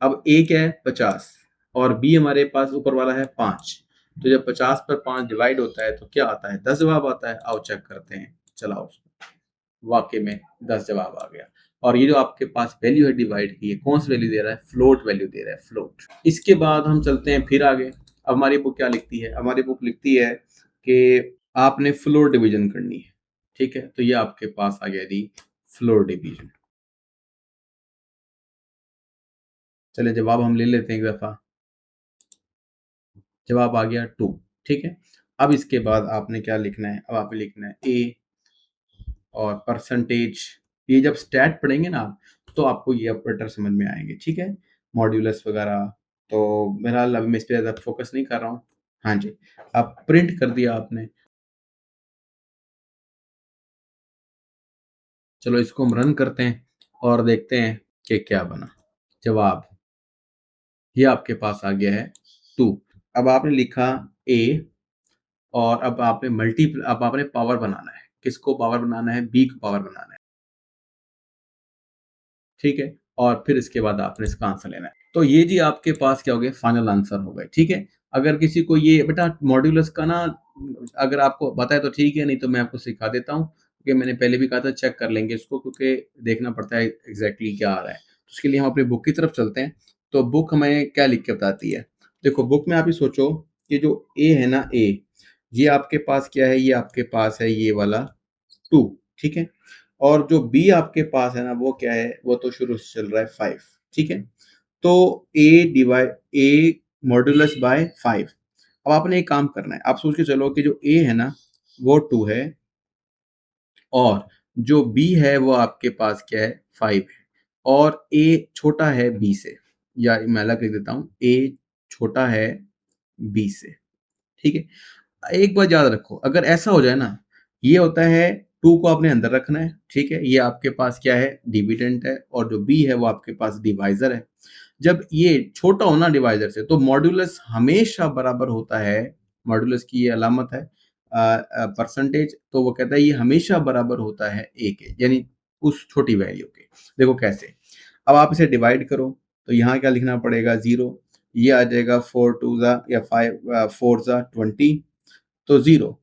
[SPEAKER 1] अब ए क्या है? 50, और बी हमारे पास ऊपर वाला है 5। तो जब 50 पर 5 डिवाइड होता है तो क्या आता है? 10 जवाब आता है। आओ चेक करते हैं, चलाओ। वाकई में 10 जवाब आ गया। और ये जो आपके पास वैल्यू है डिवाइड की, ये कौन सी वैल्यू दे रहा है? फ्लोट वैल्यू दे रहा है, फ्लोट। इसके बाद हम चलते हैं फिर आगे। अब हमारी बुक क्या लिखती है? हमारी बुक लिखती है कि आपने फ्लोर डिवीजन करनी है, ठीक है? तो ये आपके पास आ गया जी, फ्लोर डिवीजन। चलिए जवाब हम ले लेते हैं एक दफा। जवाब आ गया 2, ठीक है? अब इसके बाद आपने क्या लिखना है? अब आपने लिखना है ए और परसेंटेज। ये जब स्टैट पढ़ेंगे ना आप, तो आपको ये ऑपरेटर समझ में आएंगे, ठीक है? मॉड्यूलस वगैरह। तो बहरहाल अभी मैं इस पे ज़्यादा फोकस नहीं कर रहा हूँ। हाँ जी, अब प्रिंट कर दिया आपने। चलो इसको हम रन करते हैं और देखते हैं कि क्या बना। जवाब ये आपके पास आ गया है 2। अब आपने लिखा ए, और अब आपने पावर बनाना है। किसको पावर बनाना है? बी को पावर बनाना है, ठीक है? और फिर इसके बाद आपने इसका आंसर लेना है। तो ये जी आपके पास क्या हो गया? फाइनल आंसर हो गए, ठीक है? अगर किसी को ये बेटा मॉड्यूलस का ना अगर आपको पता है तो ठीक है, नहीं तो मैं आपको सिखा देता हूँ, क्योंकि मैंने पहले भी कहा था चेक कर लेंगे इसको, क्योंकि देखना पड़ता है एग्जैक्टली क्या आ रहा है। तो उसके लिए हम अपनी बुक की तरफ चलते हैं। तो बुक हमें क्या लिख के बताती है? देखो बुक में आप ही सोचो कि जो ए है ना, ए, ये आपके पास क्या है? ये आपके पास है ये वाला 2, ठीक है? और जो बी आपके पास है ना, वो क्या है? वो तो शुरू से चल रहा है 5, ठीक है? तो ए मॉड्यूलस बाय 5। अब आपने एक काम करना है, आप सोच के चलो कि जो ए है ना वो 2 है, और जो बी है वो आपके पास क्या है? 5 है, और ए छोटा है बी से, या मैं अलग लिख देता हूँ, ए छोटा है बी से, ठीक है? एक बात याद रखो, अगर ऐसा हो जाए ना, ये होता है 2 को आपने अंदर रखना है, ठीक है? ये आपके पास क्या है? डिविडेंड है, और जो बी है वो आपके पास डिवाइजर है। जब ये छोटा हो ना डिवाइजर से, तो मॉड्यूलस हमेशा बराबर होता है। मॉड्यूलस की ये अलामत है परसेंटेज। तो वो कहता है ये हमेशा बराबर होता है ए के, यानी उस छोटी वैल्यू के। देखो कैसे? अब आप इसे डिवाइड करो, तो यहाँ क्या लिखना पड़ेगा? 0। ये आ जाएगा 4 2 ज़ा या 5 4 ज़ा 20, तो 0।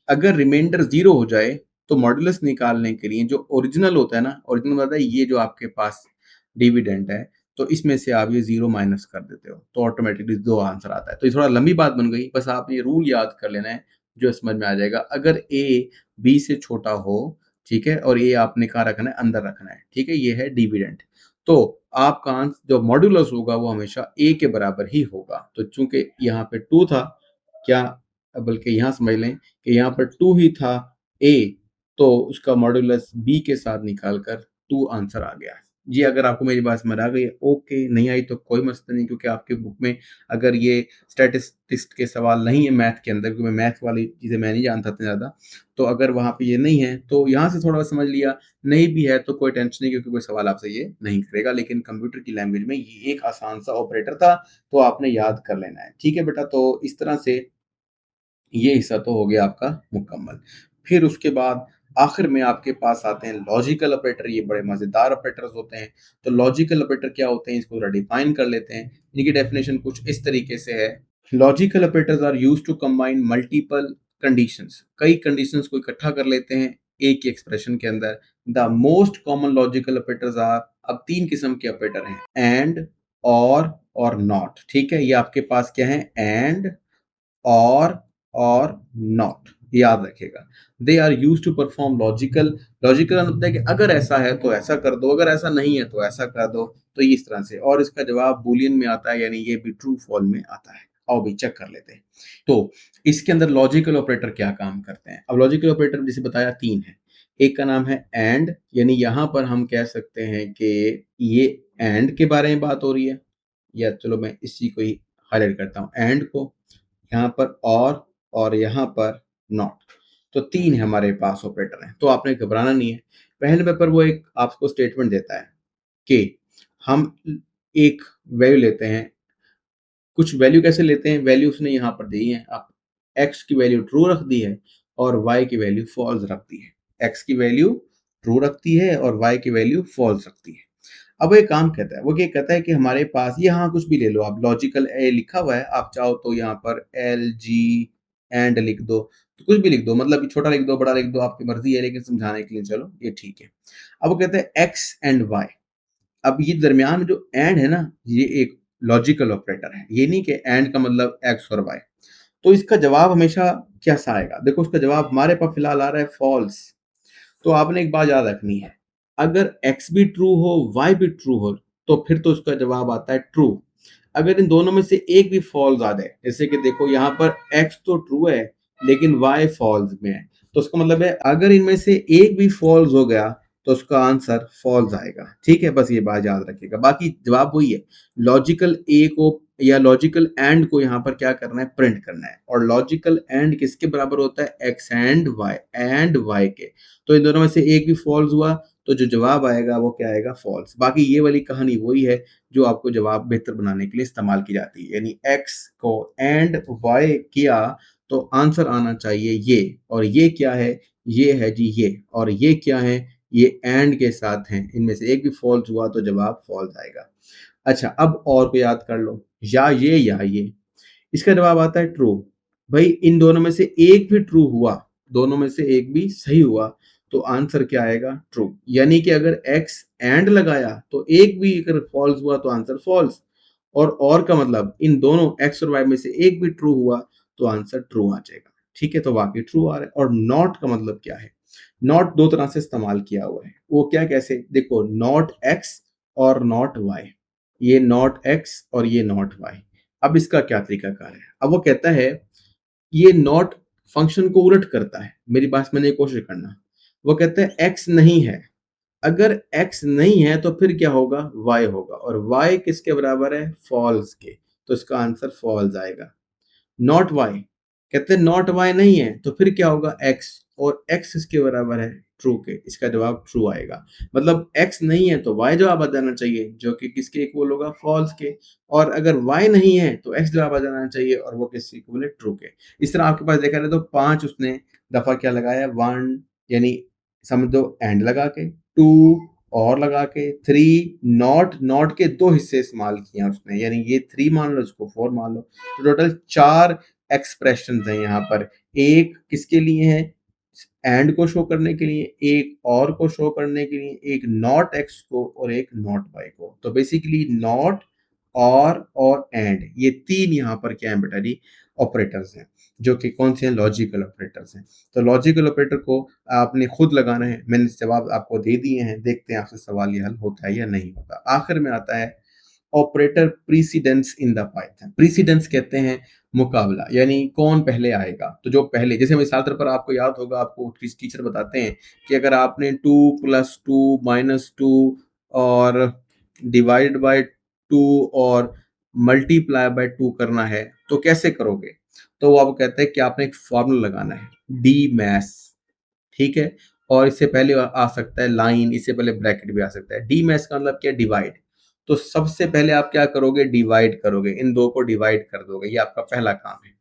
[SPEAKER 1] अगर रिमाइंडर 0 हो जाए, तो मॉड्यूलस निकालने के लिए जो ओरिजिनल होता है ना, ओरिजिनल होता है ये जो आपके पास डिविडेंड है, तो इसमें से आप ये 0 माइनस कर देते हो, तो ऑटोमेटिकली 2 आंसर आता है। तो ये थोड़ा लंबी बात बन गई, बस आपने ये रूल याद कर लेना है, जो समझ में आ जाएगा। अगर ए बी से छोटा हो, ठीक है, और ए आपने कहाँ रखना है? अंदर रखना है, ठीक है? ये है डिविडेंड। तो आपका आंसर जो मॉड्यूलस होगा वो हमेशा ए के बराबर ही होगा। तो चूंकि यहाँ पे 2 था, क्या, बल्कि यहाँ समझ लें कि यहाँ पर 2 ही था ए, तो उसका मॉड्यूलस बी के साथ निकाल कर 2 आंसर आ गया। जी अगर आपको मेरी बात समझ आ गई है, ओके, नहीं आई तो कोई मसला नहीं, क्योंकि आपके बुक में अगर ये स्टैटिस्टिक्स के सवाल नहीं है मैथ के अंदर, क्योंकि मैं मैथ वाली चीज़ें मैं नहीं जानता था ज़्यादा, तो अगर वहाँ पे ये नहीं है तो यहाँ से थोड़ा समझ लिया, नहीं भी है तो कोई टेंशन नहीं, क्योंकि कोई सवाल आपसे ये नहीं करेगा। लेकिन कंप्यूटर की लैंग्वेज में ये एक आसान सा ऑपरेटर था, तो आपने याद कर लेना है, ठीक है बेटा? तो इस तरह से ये हिस्सा तो हो गया आपका मुकम्मल। फिर उसके बाद आखिर में आपके पास आते हैं लॉजिकल ऑपरेटर। ये बड़े मज़ेदार ऑपरेटर्स होते हैं। तो लॉजिकल ऑपरेटर क्या होते हैं, इसको ज़रा डिफाइन कर लेते हैं। इनकी डेफिनेशन कुछ इस तरीके से है। Logical operators are used to combine multiple conditions, कई कंडीशंस को इकट्ठा कर लेते हैं एक ही एक्सप्रेशन के अंदर। The most common logical operators are, अब 3 किस्म के ऑपरेटर हैं, एंड, और नॉट। ठीक है, ये आपके पास क्या है, एंड, और नॉट, याद रखिएगा। They are use to perform logical, logical मतलब है कि अगर ऐसा है तो ऐसा कर दो, अगर ऐसा नहीं है तो ऐसा कर दो, तो इस तरह से। और इसका जवाब बूलियन में आता है, यानी ये भी ट्रू फॉल में आता है। आओ भी चेक कर लेते हैं। तो इसके अंदर लॉजिकल ऑपरेटर क्या काम करते हैं। अब लॉजिकल ऑपरेटर जैसे बताया 3 है। एक का नाम है एंड, यानी यहां पर हम कह सकते हैं कि ये एंड के बारे में बात हो रही है, या चलो मैं इसी को ही हाईलाइट करता हूँ, एंड को, यहाँ पर और यहाँ पर नॉट। तो 3 है हमारे पास ऑपरेटर हैं, तो आपने घबराना नहीं है। पहले पेपर वो एक आपको स्टेटमेंट देता है कि हम एक वैल्यू लेते हैं। कुछ वैल्यू कैसे लेते हैं, वैल्यू उसने यहाँ पर दी है। आप x की वैल्यू ट्रू रख दी है और y की वैल्यू फॉल्स रख दी है। x की वैल्यू ट्रू रखती है और y की वैल्यू फॉल्स रखती है। अब वो एक काम कहता है, वो क्या कहता है कि हमारे पास यहाँ कुछ भी ले लो आप, लॉजिकल ए लिखा हुआ है, आप चाहो तो यहाँ पर एल जी एंड लिख दो, तो कुछ भी लिख दो, मतलब छोटा लिख दो, बड़ा लिख दो, आपकी मर्जी है, लेकिन समझाने के लिए चलो ये ठीक है। अब वो कहते हैं एक्स एंड वाई। अब ये दरमियान में जो एंड है ना, ये एक लॉजिकल ऑपरेटर है, ये नहीं कि एंड का मतलब एक्स और वाई। तो इसका जवाब हमेशा कैसा आएगा, देखो उसका जवाब हमारे पास फिलहाल आ रहा है फॉल्स। तो आपने एक बात याद रखनी है, अगर x भी ट्रू हो y भी ट्रू हो, तो फिर तो उसका जवाब आता है ट्रू। अगर इन दोनों में से एक भी फॉल्स आ जाए, जैसे कि देखो यहाँ पर x तो ट्रू है लेकिन y फॉल्स में है, तो उसका मतलब है अगर इनमें से एक भी फॉल्स हो गया तो उसका आंसर फॉल्स आएगा। ठीक है, बस ये बात याद रखिएगा, बाकी जवाब वही है। लॉजिकल ए को या लॉजिकल एंड को यहाँ पर क्या करना है, प्रिंट करना है। और लॉजिकल एंड किसके बराबर होता है, एक्स एंड वाई के। तो इन दोनों में से एक भी फॉल्स हुआ तो जो जवाब आएगा वो क्या आएगा, फॉल्स। बाकी ये वाली कहानी वही है जो आपको जवाब बेहतर बनाने के लिए इस्तेमाल की जाती है, यानी एक्स को एंड वाई किया तो आंसर आना चाहिए ये, और ये क्या है, ये है जी ये, और ये क्या है, ये एंड के साथ हैं, इनमें से एक भी फॉल्स हुआ तो जवाब फॉल्स आएगा। अच्छा, अब और को याद कर लो, या ये, इसका जवाब आता है ट्रू। भाई इन दोनों में से एक भी ट्रू हुआ, दोनों में से एक भी सही हुआ, तो आंसर क्या आएगा, ट्रू। यानी कि अगर x एंड लगाया तो एक भी अगर फॉल्स हुआ तो आंसर फॉल्स, और का मतलब इन दोनों x और y में से एक भी ट्रू हुआ तो आंसर ट्रू आ जाएगा। ठीक है, तो वाकई ट्रू आ रहा है। और नॉट का मतलब क्या है, नॉट दो तरह से इस्तेमाल किया हुआ है। वो क्या, कैसे, देखो नॉट x और नॉट y, ये नॉट x और ये नॉट y। अब इसका क्या तरीकाकार है, अब वो कहता है ये नॉट फंक्शन को उलट करता है। मेरी बात समझने की कोशिश करना। वो कहते हैं x नहीं है, अगर x नहीं है तो फिर क्या होगा, y होगा, और y किसके बराबर है, फॉल्स के, तो इसका आंसर फॉल्स आएगा। नॉट y, कहते हैं नॉट y नहीं है तो फिर क्या होगा, x, और x इसके बराबर है ट्रू के, इसका जवाब ट्रू आएगा। मतलब x नहीं है तो y जवाब आ जाना चाहिए, जो कि किसके इक्वल होगा, फॉल्स के। और अगर y नहीं है तो x जवाब आ जाना चाहिए, और वो किसके इक्वल है, ट्रू के। इस तरह आपके पास देखा जाए तो 5 उसने दफा क्या लगाया, 1 यानी समझ दो एंड लगा के, 2 और लगा के, 3 नॉट के 2 हिस्से इस्तेमाल किया उसने, यानी ये 3 मान लो, इसको 4 मान लो, तो टोटल 4 एक्सप्रेशन हैं यहाँ पर। एक किसके लिए है, एंड को शो करने के लिए, एक और को शो करने के लिए, एक नॉट एक्स को और एक नॉट वाई को। तो बेसिकली नॉट और एंड, ये 3 यहाँ पर क्या है बेटा जी, ऑपरेटर्स हैं, जो कि कौन से हैं, लॉजिकल ऑपरेटर्स हैं। तो लॉजिकल ऑपरेटर को आपने खुद लगाना है, मैंने जवाब आपको दे दिए हैं, देखते हैं आपसे सवाल ये हल होता है या नहीं होता। आखिर में आता है operator precedence in the Python. Precedence कहते हैं मुकाबला, यानी कौन पहले आएगा। तो जो पहले, जैसे मिसाल तौर पर आपको याद होगा, आपको टीचर बताते हैं कि अगर आपने 2 + 2 - 2 और डिवाइड बाय 2 और मल्टीप्लाई बाय 2 करना है तो कैसे करोगे, तो वो आपको कहते हैं कि आपने एक फॉर्मूला लगाना है, डी मैथ्स। ठीक है, और इससे पहले आ सकता है लाइन, इससे पहले ब्रैकेट भी आ सकता है। डी मैथ्स का मतलब क्या, डिवाइड। तो सबसे पहले आप क्या करोगे, डिवाइड करोगे, इन दो को डिवाइड कर दोगे, ये आपका पहला काम है।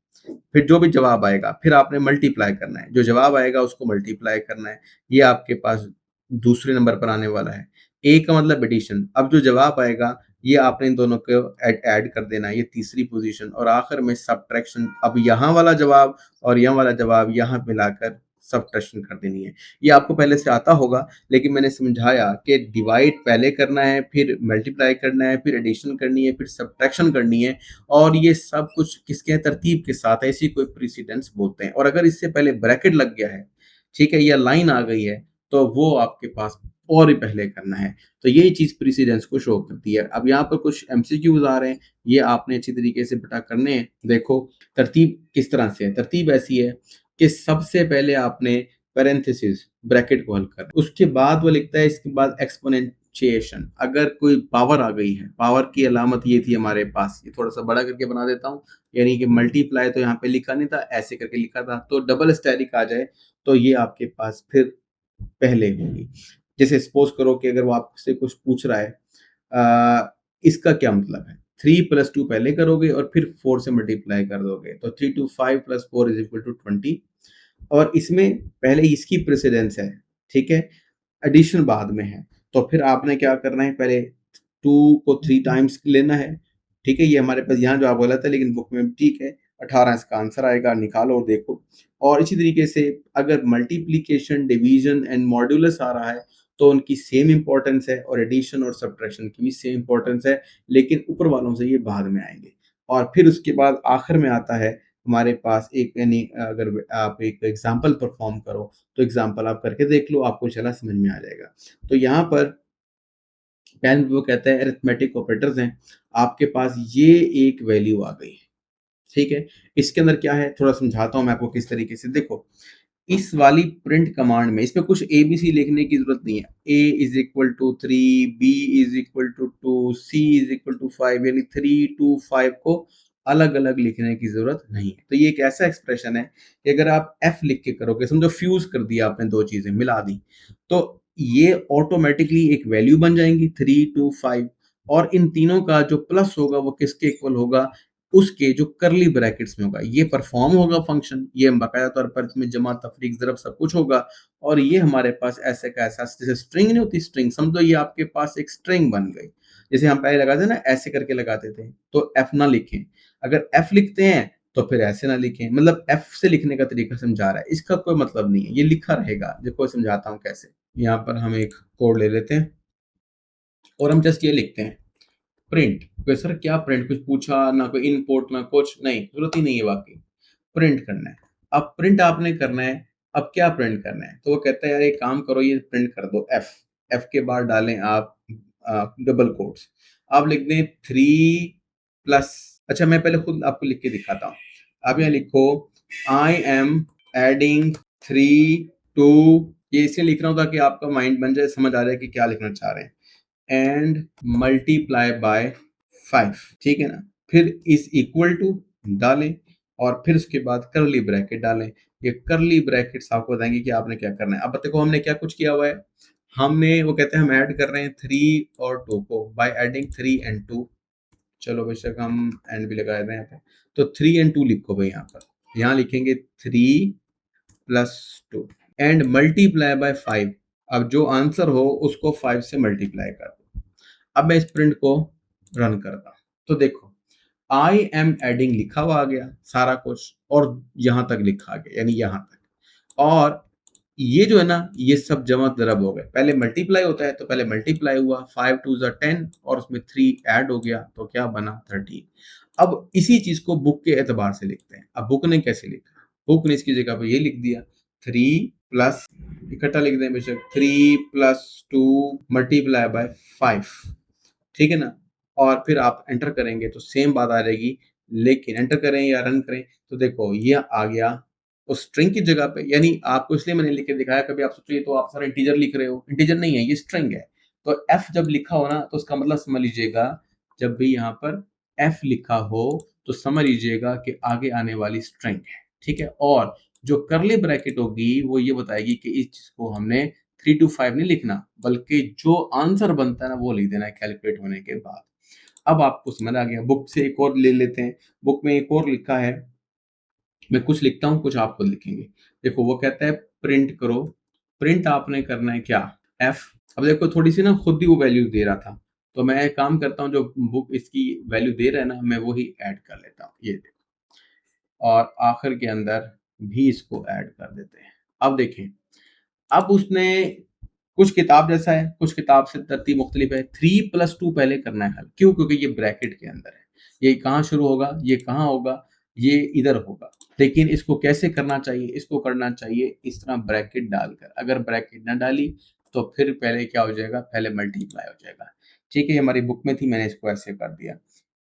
[SPEAKER 1] फिर जो भी जवाब आएगा फिर आपने मल्टीप्लाई करना है, जो जवाब आएगा उसको मल्टीप्लाई करना है, ये आपके पास दूसरे नंबर पर आने वाला है। ए का मतलब एडिशन, अब जो जवाब आएगा ये आपने इन दोनों को ऐड कर देना है, ये तीसरी पोजीशन, और आखिर में सब्ट्रैक्शन। अब यहाँ वाला जवाब और यहाँ वाला जवाब यहाँ मिलाकर सब्ट्रैक्शन कर देनी है। ये आपको पहले से आता होगा, लेकिन मैंने समझाया कि डिवाइड पहले करना है, फिर मल्टीप्लाई करना है, फिर एडिशन करनी है, फिर सब्ट्रैक्शन करनी है, और ये सब कुछ किसके तरतीब के साथ है, इसी को प्रीसिडेंस बोलते हैं। और अगर इससे पहले ब्रैकेट लग गया है, ठीक है, या लाइन आ गई है, तो वो आपके पास और ही पहले करना है। तो यही चीज़ प्रीसिडेंस को शो करती है। अब यहाँ पर कुछ एमसीक्यूज आ रहे हैं, ये आपने अच्छी तरीके से बेटा करने हैं। देखो तरतीब किस तरह से है, तरतीब ऐसी है कि सबसे पहले आपने पैरेंथेसिस ब्रैकेट को हल करना, उसके बाद वो लिखता है, इसके बाद एक्सपोनेंशिएशन। अगर कोई पावर आ गई है, पावर की अलामत ये थी हमारे पास, ये थोड़ा सा बड़ा करके बना देता हूँ, यानी कि मल्टीप्लाई तो यहाँ पे लिखा नहीं था, ऐसे करके लिखा था, तो डबल स्टेरिक आ जाए तो ये आपके पास फिर पहले होगी। जैसे सपोज करो कि अगर वो आपसे कुछ पूछ रहा है, इसका क्या मतलब है, 3 + 2 पहले करोगे और फिर 4 से मल्टीप्लाई कर दोगे, तो 3 to 5 + 4 = 20, और इसमें पहले इसकी प्रेसिडेंस है, ठीक है, एडिशन बाद में है। तो फिर आपने क्या करना है, पहले 2 को 3 टाइम्स लेना है, ठीक है, ये हमारे पास यहाँ जवाब गलत है लेकिन बुक में ठीक है, 18 इसका आंसर आएगा, निकालो और देखो। और इसी तरीके से अगर मल्टीप्लिकेशन, डिवीजन एंड मॉड्यूलस आ रहा है, तो उनकी सेम इंपॉर्टेंस है, और एडिशन और सब्ट्रैक्शन की भी सेम इंपॉर्टेंस है, लेकिन ऊपर वालों से ये बाद में आएंगे। और फिर उसके बाद आखिर में आता है हमारे पास एक, यानी अगर आप एक एग्जाम्पल परफॉर्म करो, तो एग्जाम्पल आप करके देख लो, आपको चला समझ में आ जाएगा। तो यहाँ पर पेन वो कहता है अरिथमेटिक ऑपरेटर्स हैं, आपके पास ये एक वैल्यू आ गई, ठीक है। इसके अंदर क्या है, थोड़ा समझाता हूँ मैं आपको किस तरीके से। देखो, इस वाली प्रिंट कमांड में इसमें कुछ ए बी सी लिखने की जरूरत नहीं है। a = 3, b = 2, c = 5, यानी 3 to 5 को अलग अलग लिखने की जरूरत नहीं है। तो ये एक ऐसा एक्सप्रेशन है कि अगर आप f लिख के करोगे, समझो फ्यूज कर दिया आपने, दो चीजें मिला दी, तो ये ऑटोमेटिकली एक वैल्यू बन जाएंगी 3 to 5, और इन तीनों का जो प्लस होगा वो किसके इक्वल होगा, उसके जो करली ब्रैकेट्स में होगा। ये परफॉर्म होगा फंक्शन, ये बाकायदा तौर पर इसमें जमा, तफरीक, ज़रब सब कुछ होगा, और ये हमारे पास ऐसे का ऐसा, जैसे स्ट्रिंग नहीं होती, स्ट्रिंग समझो, ये आपके पास एक स्ट्रिंग बन गई। जैसे हम पहले लगाते थे ना, ऐसे करके लगाते थे, तो एफ ना लिखें, अगर एफ लिखते हैं तो फिर ऐसे ना लिखें, मतलब एफ से लिखने का तरीका समझा रहा है, इसका कोई मतलब नहीं है, ये लिखा रहेगा। देखो समझाता हूँ कैसे। यहाँ पर हम एक कोड ले लेते हैं और हम जस्ट ये लिखते हैं प्रिंट। कोई सर क्या प्रिंट, कुछ पूछा ना, कोई इनपुट ना कुछ नहीं, जरूरत ही नहीं है, वाकई प्रिंट करना है। अब प्रिंट आपने करना है, अब क्या प्रिंट करना है, तो वो कहता है यार एक काम करो, ये प्रिंट कर दो एफ। एफ के बाद डालें आप डबल कोट्स, आप लिख दें 3 +, अच्छा मैं पहले खुद आपको लिख के दिखाता हूँ। आप यहाँ लिखो आई एम एडिंग 3 to, ये इसलिए लिख रहा हूँ ताकि आपका माइंड बन जाए, समझ आ जाए कि क्या लिखना चाह रहे हैं, एंड मल्टीप्लाई बाय 5, ठीक है ना। फिर इस इक्वल टू डालें, और फिर उसके बाद करली ब्रैकेट डालें। ये करली ब्रैकेट्स आपको बताएंगे कि आपने क्या करना है। अब देखो हमने क्या कुछ किया हुआ है, हमने, वो कहते हैं हम ऐड कर रहे हैं 3 और 2 को बाय एडिंग 3 and 2। चलो बेशक हम एंड भी लगा दें यहाँ पे, तो 3 and 2 लिखो भाई, यहाँ पर यहाँ लिखेंगे 3 + 2 एंड मल्टीप्लाई बाय 5। अब जो आंसर हो उसको 5 से मल्टीप्लाई कर दो। अब मैं इस प्रिंट को रन करता हूँ, तो देखो आई एम एडिंग लिखा हुआ आ गया सारा कुछ, और यहां तक लिखा आ गया, यानी यहां तक। और ये जो है ना, ये सब जमा दरब हो गए। पहले मल्टीप्लाई होता है तो पहले मल्टीप्लाई हुआ, 5 2 = 10, और उसमें 3 ऐड हो गया, तो क्या बना 13। अब इसी चीज को बुक के एतबार से लिखते हैं। अब बुक ने कैसे लिखा, बुक ने इसकी जगह पर ये लिख दिया 3 प्लस, इकट्ठा लिख दें बेशक, 3 + 2 मल्टीप्लाई बाय 5, ठीक है ना। और फिर आप एंटर करेंगे तो सेम बात आ जाएगी, लेकिन एंटर करें या रन करें तो देखो ये आ गया उस स्ट्रिंग की जगह पे। यानी आपको इसलिए मैंने लिख के दिखाया, कभी आप सोचिए तो आप सारा इंटीजर लिख रहे हो, इंटीजर नहीं है, ये स्ट्रिंग है। तो एफ जब लिखा हो ना, तो उसका मतलब समझ लीजिएगा, जब भी यहाँ पर एफ लिखा हो तो समझ लीजिएगा कि आगे आने वाली स्ट्रिंग है, ठीक है। और जो करली ब्रैकेट होगी वो ये बताएगी कि इस चीज को हमने 3 to 5 नहीं लिखना, बल्कि जो आंसर बनता है ना वो लिख देना है कैलकुलेट होने के बाद। अब आपको समझ आ गया। बुक से एक और ले लेते हैं, बुक में एक और लिखा है, मैं कुछ लिखता हूँ, कुछ आप खुद लिखेंगे। देखो वो कहता है प्रिंट करो, प्रिंट आपने करना है क्या, एफ। अब देखो थोड़ी सी ना खुद ही वो वैल्यू दे रहा था, तो मैं एक काम करता हूँ, जो बुक इसकी वैल्यू दे रहा है ना, मैं वही ऐड कर लेता हूँ। ये देखो, और आखिर के अंदर भी इसको ऐड कर देते हैं। अब देखें, अब उसने कुछ किताब जैसा है, कुछ किताब से तरतीब मुख्तलिफ है। 3+2 पहले करना है हल। क्यों? क्योंकि ये ब्रैकेट के अंदर है। ये कहाँ शुरू होगा, ये कहाँ होगा, ये इधर होगा। लेकिन इसको कैसे करना चाहिए? इसको करना चाहिए इस तरह ब्रैकेट डालकर। अगर ब्रैकेट ना डाली तो फिर पहले क्या हो जाएगा, पहले मल्टीप्लाई हो जाएगा। ठीक है, ये हमारी बुक में थी, मैंने इसको ऐसे कर दिया।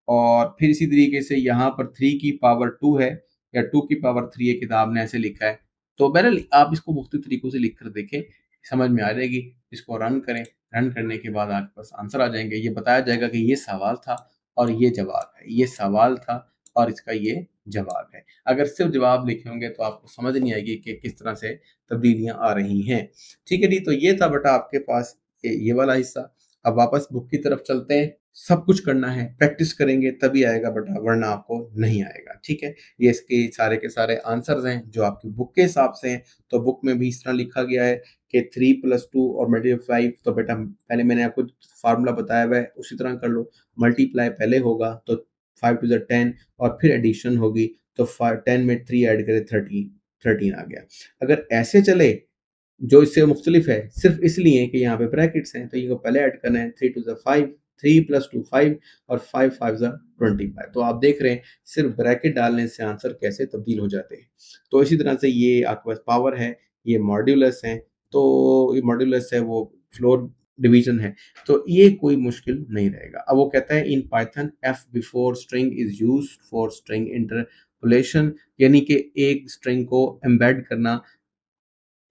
[SPEAKER 1] और फिर इसी तरीके से यहाँ पर 3 की पावर 2 है, या 2 की पावर 3 है, किताब ने ऐसे लिखा है। तो बहरहाल आप इसको मुख्तलिफ तरीकों से लिख कर देखें, समझ में आ जाएगी। इसको रन करें, रन करने के बाद आपके पास आंसर आ जाएँगे। ये बताया जाएगा कि ये सवाल था और ये जवाब है। ये सवाल था और इसका ये जवाब है। अगर सिर्फ़ जवाब लिखे होंगे तो आपको समझ नहीं आएगी कि किस तरह से तब्दीलियाँ आ रही हैं। ठीक है जी, तो ये था बेटा आपके पास ये वाला हिस्सा। अब वापस बुक की तरफ चलते हैं। सब कुछ करना है, प्रैक्टिस करेंगे तभी आएगा बेटा, वरना आपको नहीं आएगा। ठीक है? ये इसके सारे के सारे आंसर्स हैं जो आपकी बुक के हिसाब से हैं। तो बुक में भी इस तरह लिखा गया है कि 3+2 और मल्टीप्लाई 5, तो बेटा पहले मैंने आपको फार्मूला बताया हुआ है, उसी तरह कर लो। मल्टीप्लाई पहले होगा तो 5 टू द 10, और फिर एडिशन होगी तो 10 में 3 ऐड करें, 13 आ गया। अगर ऐसे चले जो इससे मुख्तलिफ है, सिर्फ इसलिए कि यहाँ पे ब्रैकेट्स हैं, तो ये को पहले ऐड करना है। 3 टू द 5, 3+2 5, और 5 5 ज़ा 25। तो आप देख रहे हैं सिर्फ ब्रैकेट डालने से आंसर कैसे तब्दील हो जाते हैं। तो इसी तरह से ये आपके पास पावर है, ये मॉड्यूलस है। तो ये मॉड्यूलस है, वो फ्लोर डिवीजन है। तो ये कोई मुश्किल नहीं रहेगा। अब वो कहता है in Python F before string is used for string interpolation, यानी कि एक स्ट्रिंग को एम्बेड करना।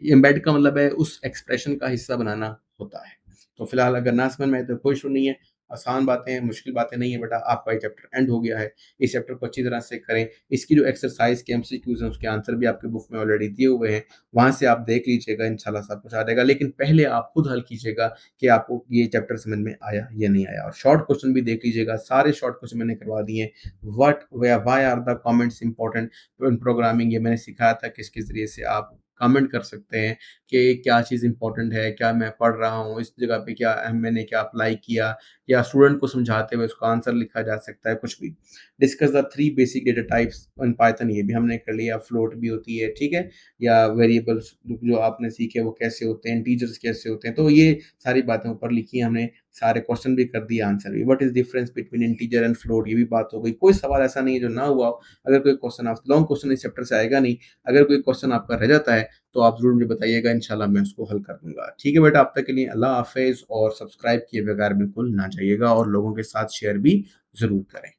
[SPEAKER 1] एम्बेड का मतलब है उस एक्सप्रेशन का हिस्सा बनाना होता है। तो फिलहाल अगर ना समझ में आए तो कोई इशू नहीं है। आसान बातें हैं, मुश्किल बातें नहीं है बेटा। आपका ये चैप्टर एंड हो गया है। इस चैप्टर को अच्छी तरह से करें। इसकी जो एक्सरसाइज के एमसीक्यूज़ हैं उसके आंसर भी आपकी बुक में ऑलरेडी दिए हुए हैं। वहाँ से आप देख लीजिएगा, इंशाल्लाह सब कुछ आ जाएगा। लेकिन पहले आप खुद हल कीजिएगा कि आपको ये चैप्टर समझ में आया या नहीं आया। और शॉर्ट क्वेश्चन भी देख लीजिएगा। सारे शॉर्ट क्वेश्चन मैंने करवा दिए हैं। What why are the comments important in programming, ये मैंने सिखाया था किसके ज़रिए से आप कमेंट कर सकते हैं कि क्या चीज़ इम्पोर्टेंट है, क्या मैं पढ़ रहा हूँ, इस जगह पे क्या मैंने क्या अप्लाई किया, या स्टूडेंट को समझाते हुए उसका आंसर लिखा जा सकता है, कुछ भी। Discuss the 3 basic data types in Python, ये भी हमने कर लिया। फ्लोट भी होती है, ठीक है? या वेरिएबल्स जो आपने सीखे वो कैसे होते हैं, इंटीजर्स कैसे होते हैं, तो ये सारी बातें ऊपर लिखी हैं हमने। सारे क्वेश्चन भी कर दिए, आंसर भी। What is difference between integer and float, ये भी बात हो गई। कोई सवाल ऐसा नहीं है जो ना हुआ हो। अगर कोई क्वेश्चन आप लॉन्ग क्वेश्चन इस चैप्टर से आएगा नहीं, अगर कोई क्वेश्चन आपका रह जाता है तो आप ज़रूर मुझे बताइएगा, इंशाल्लाह मैं उसको हल कर दूँगा। ठीक है बेटा, अब तक के लिए अल्लाह हाफ़िज़, और सब्सक्राइब किए बगैर बिल्कुल ना जाइएगा, और लोगों के साथ शेयर भी ज़रूर करें।